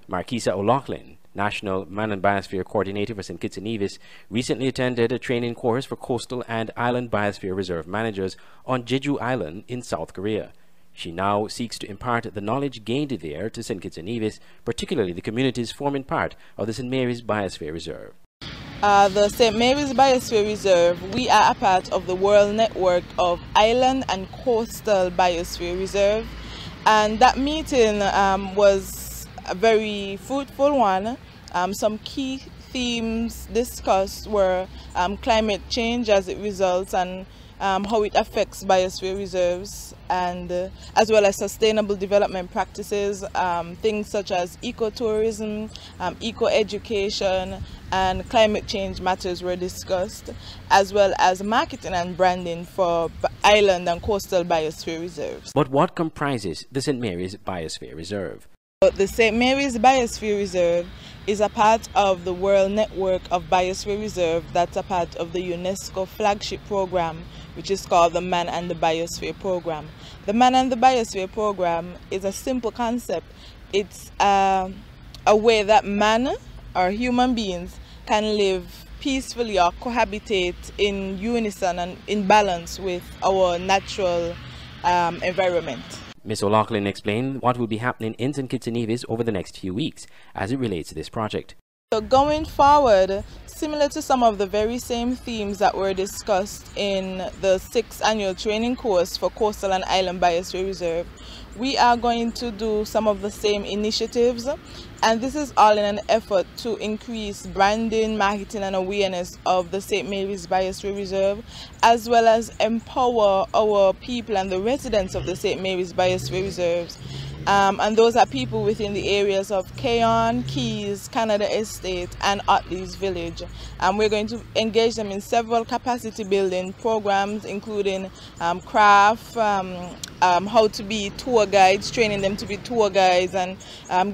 Marquisa O'Loughlin, National Man and Biosphere Coordinator for St. Kitts and Nevis, recently attended a training course for coastal and island biosphere reserve managers on Jeju Island in South Korea. She now seeks to impart the knowledge gained there to St. Kitts and Nevis, particularly the communities forming part of the St. Mary's Biosphere Reserve. The St. Mary's Biosphere Reserve, we are a part of the World Network of Island and Coastal Biosphere Reserve, and that meeting was a very fruitful one. Some key themes discussed were climate change as it results and how it affects biosphere reserves, and as well as sustainable development practices, things such as ecotourism, eco-education, and climate change matters were discussed, as well as marketing and branding for island and coastal biosphere reserves. But what comprises the St. Mary's Biosphere Reserve? The St. Mary's Biosphere Reserve is a part of the World Network of Biosphere Reserve that's a part of the UNESCO flagship program, which is called the Man and the Biosphere Program. The Man and the Biosphere Program is a simple concept. It's a way that man, or human beings, can live peacefully or cohabitate in unison and in balance with our natural environment. Ms. O'Loughlin explained what will be happening in St. Kitts and Nevis over the next few weeks as it relates to this project. So going forward, similar to some of the very same themes that were discussed in the 6th annual training course for Coastal and Island Biosphere Reserve, we are going to do some of the same initiatives, and this is all in an effort to increase branding, marketing and awareness of the St. Mary's Biosphere Reserve, as well as empower our people and the residents of the St. Mary's Biosphere Reserves. And those are people within the areas of Keyon, Keys, Canada Estate and Otley's Village. We're going to engage them in several capacity building programs, including craft, how to be tour guides, training them to be tour guides, and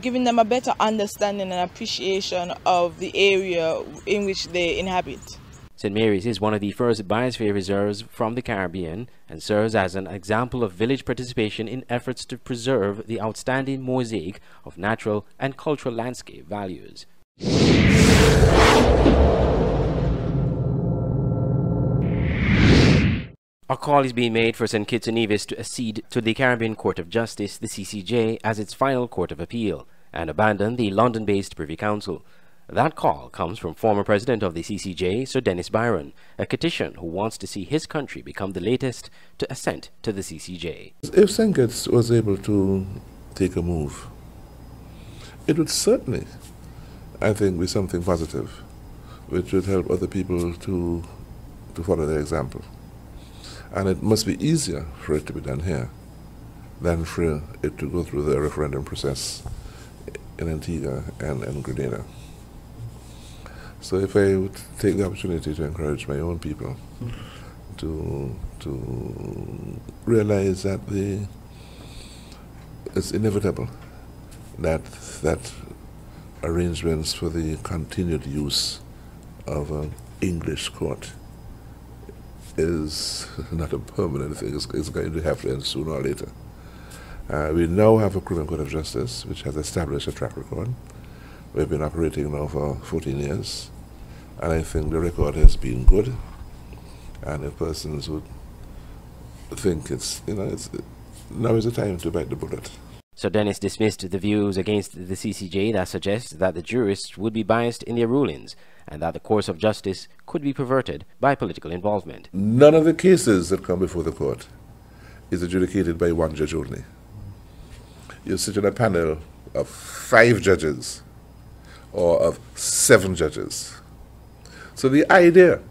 giving them a better understanding and appreciation of the area in which they inhabit. St. Mary's is one of the first biosphere reserves from the Caribbean and serves as an example of village participation in efforts to preserve the outstanding mosaic of natural and cultural landscape values. A call is being made for St. Kitts and Nevis to accede to the Caribbean Court of Justice, the CCJ, as its final court of appeal and abandon the London-based Privy Council. That call comes from former president of the CCJ, Sir Dennis Byron, a Kittitian who wants to see his country become the latest to assent to the CCJ. If St. Kitts was able to take a move, it would certainly, I think, be something positive, which would help other people to follow their example. And it must be easier for it to be done here than for it to go through the referendum process in Antigua and Grenada. So if I would take the opportunity to encourage my own people to realize that it's inevitable that arrangements for the continued use of an English court is not a permanent thing. It's going to have to end sooner or later. We now have a Criminal Court of Justice which has established a track record. We've been operating now for 14 years. And I think the record has been good, and if persons would think now is the time to bite the bullet. Sir Dennis dismissed the views against the CCJ that suggest that the jurists would be biased in their rulings and that the course of justice could be perverted by political involvement. None of the cases that come before the court is adjudicated by one judge only. You sit in a panel of 5 judges or of 7 judges. So the idea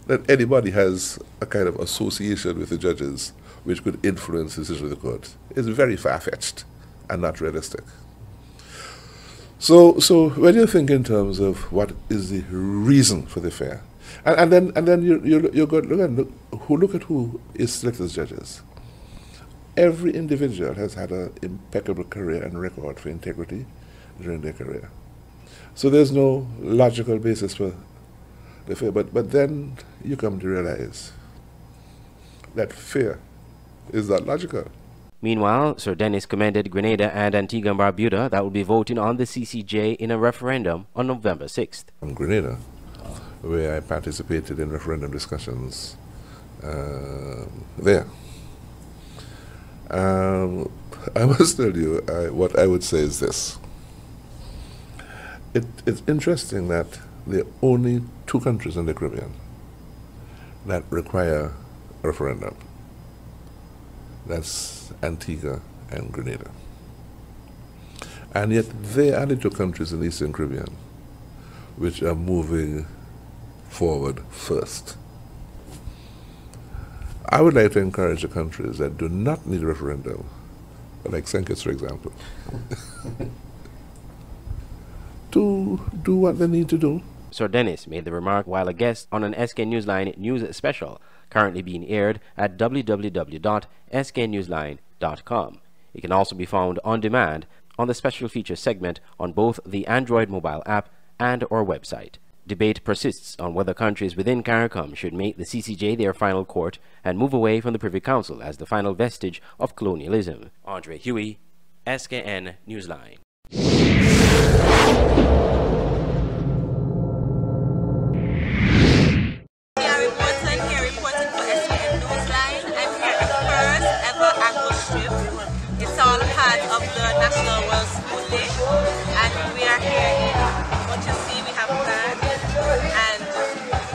that anybody has a kind of association with the judges which could influence the decision of the court is very far-fetched and not realistic. So when you think in terms of what is the reason for the affair, and then you go look at who is selected as judges. Every individual has had an impeccable career and record for integrity during their career. So there's no logical basis for the fear. But then you come to realize that fear is not logical. Meanwhile, Sir Dennis commended Grenada and Antigua and Barbuda that will be voting on the CCJ in a referendum on November 6th. From Grenada, where I participated in referendum discussions there. I must tell you, what I would say is this. It's interesting that there are only 2 countries in the Caribbean that require a referendum. That's Antigua and Grenada. And yet they are the 2 countries in the Eastern Caribbean which are moving forward first. I would like to encourage the countries that do not need a referendum, like St. Kitts, for example, to do what they need to do. Sir Dennis made the remark while a guest on an SK Newsline news special currently being aired at www.sknewsline.com. It can also be found on demand on the special feature segment on both the Android mobile app and our website. Debate persists on whether countries within CARICOM should make the CCJ their final court and move away from the Privy Council as the final vestige of colonialism. Andre Huey, SKN Newsline. It's all a part of the National World Food Day, and we are here in what you see we have planned, and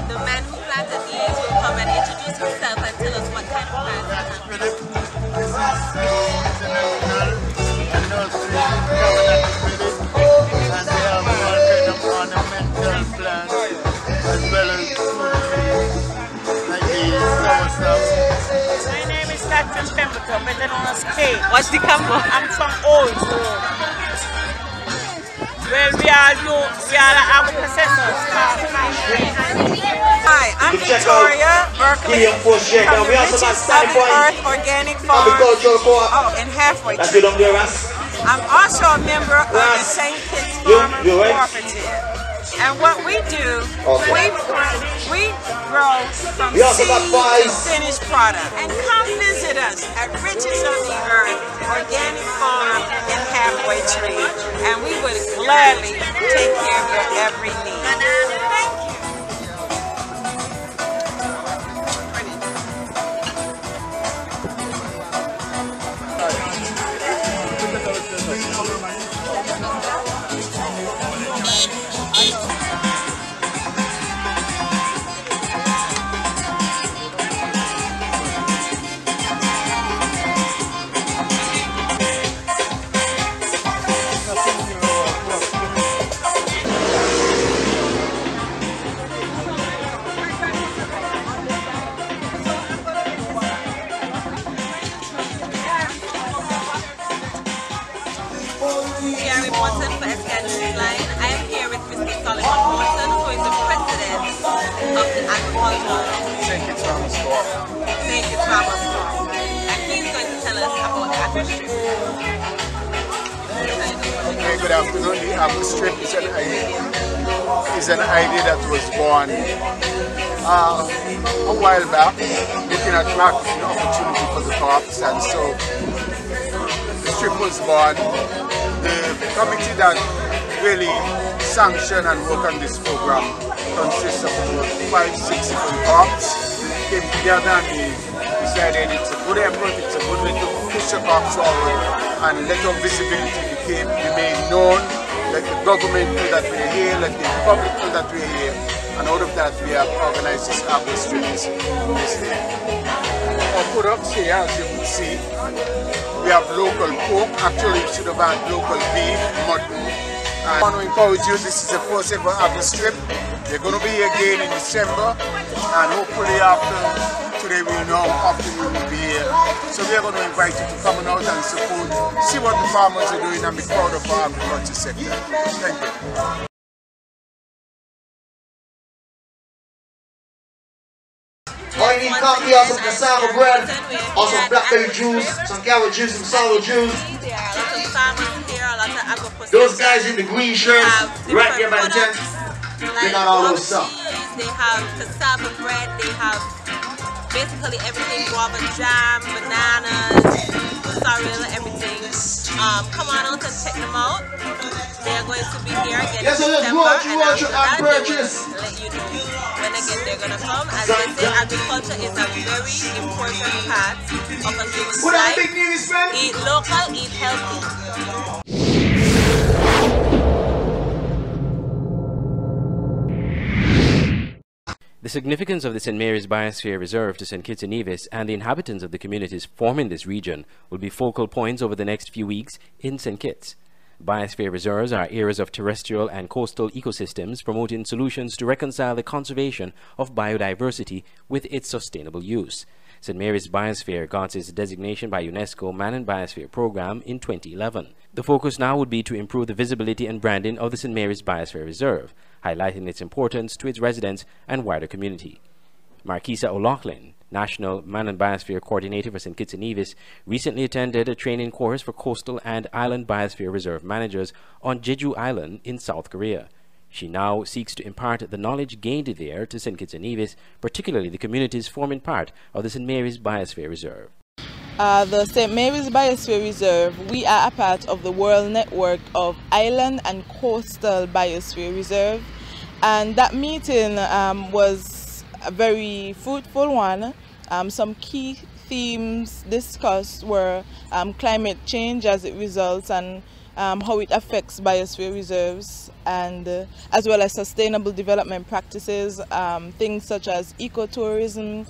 the man who planted these will come and introduce himself and tell us what kind of plants he has. And they have all kind of ornamental plants as well as food trees like these soursop. My name is Catherine Pemberton, better known as Kate. What's the camera? I'm from Old Road. Well, we are our processors. Hi, I'm Victoria Berkeley from the Riches of the Earth Organic Farm in Halfway Tree. I'm also a member of the St. Kitts Farmer Cooperative. And what we do, we grow from seed to finished product. And come visit us at Riches of the Earth Organic Farm in Halfway Tree. And we would gladly take care of your every need. Thank you. Good afternoon. The Apple Strip is an idea that was born a while back, looking at marketing opportunity for the co-ops, and so the strip was born. The committee that really sanctioned and worked on this program consists of about 5-6 different co-ops. Came together and we decided it's a good effort, it's a good way to push the co-ops forward and let our visibility remain known, let the government know that we're here, let the public know that we're here, and out of that we have organized this Apple Strip this day. Our products here, as you can see, we have local pork. Actually we should have had local beef, mutton. And I want to encourage you, this is the first ever Apple Strip. We're going to be here again in December, and hopefully after today we know how often we will be here. So we are going to invite you to come out and support, see what the farmers are doing, and be proud of our agriculture sector. Thank you. All you need coffee, also some cassava bread, also blackberry juice, some carrot juice, some sour juice. There are a lot of farmers here, a lot of Those guys in the green shirts, right there by the tent, they're not all those stuff. They have cassava bread, they have basically everything, guava jam, bananas, sorrel, everything. Come on out and check them out. They are going to be here again in December, and after that they will let you know when again they're going to come. As they say, agriculture is a very important part of a human's life. Eat local, eat healthy. The significance of the St. Mary's Biosphere Reserve to St. Kitts and Nevis and the inhabitants of the communities forming this region will be focal points over the next few weeks in St. Kitts. Biosphere reserves are areas of terrestrial and coastal ecosystems promoting solutions to reconcile the conservation of biodiversity with its sustainable use. St. Mary's Biosphere got its designation by UNESCO Man and Biosphere Program in 2011. The focus now would be to improve the visibility and branding of the St. Mary's Biosphere Reserve, highlighting its importance to its residents and wider community. Marquisa O'Loughlin, National Man and Biosphere Coordinator for St. Kitts and Nevis, recently attended a training course for coastal and island biosphere reserve managers on Jeju Island in South Korea. She now seeks to impart the knowledge gained there to St. Kitts and Nevis, particularly the communities forming part of the St. Mary's Biosphere Reserve. The St. Mary's Biosphere Reserve, we are a part of the World Network of Island and Coastal Biosphere Reserve, and that meeting was a very fruitful one. Some key themes discussed were climate change as it results and how it affects biosphere reserves, and as well as sustainable development practices, things such as ecotourism,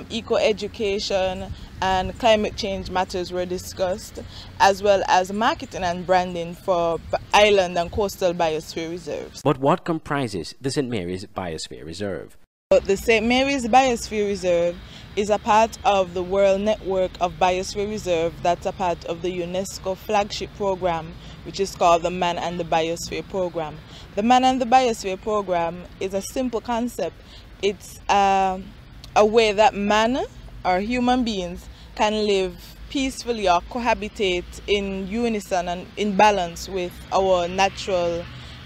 eco-education, and climate change matters were discussed, as well as marketing and branding for island and coastal biosphere reserves. But what comprises the St. Mary's Biosphere Reserve? The St. Mary's Biosphere Reserve is a part of the World Network of Biosphere Reserve that's a part of the UNESCO flagship program, which is called the Man and the Biosphere Program. The Man and the Biosphere Program is a simple concept. It's a way that man or human beings can live peacefully or cohabitate in unison and in balance with our natural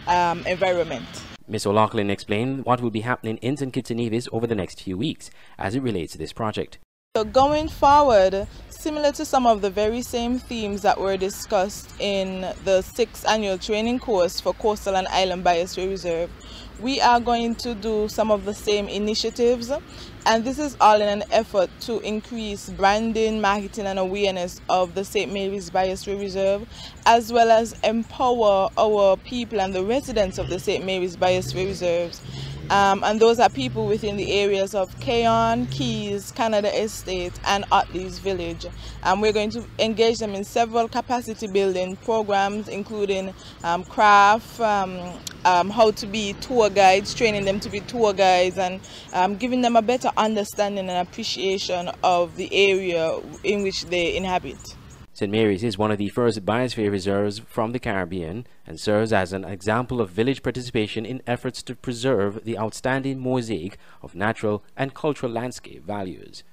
environment. Ms. O'Loughlin explained what will be happening in St. Kitts and Nevis over the next few weeks as it relates to this project. So going forward, similar to some of the very same themes that were discussed in the 6th annual training course for Coastal and Island Biosphere Reserve, we are going to do some of the same initiatives, and this is all in an effort to increase branding, marketing and awareness of the St. Mary's Biosphere Reserve, as well as empower our people and the residents of the St. Mary's Biosphere Reserves. And those are people within the areas of Keyon, Keys, Canada Estate and Otley's Village. We're going to engage them in several capacity building programs, including craft, how to be tour guides, training them to be tour guides, and giving them a better understanding and appreciation of the area in which they inhabit. St. Mary's is one of the first biosphere reserves from the Caribbean and serves as an example of village participation in efforts to preserve the outstanding mosaic of natural and cultural landscape values.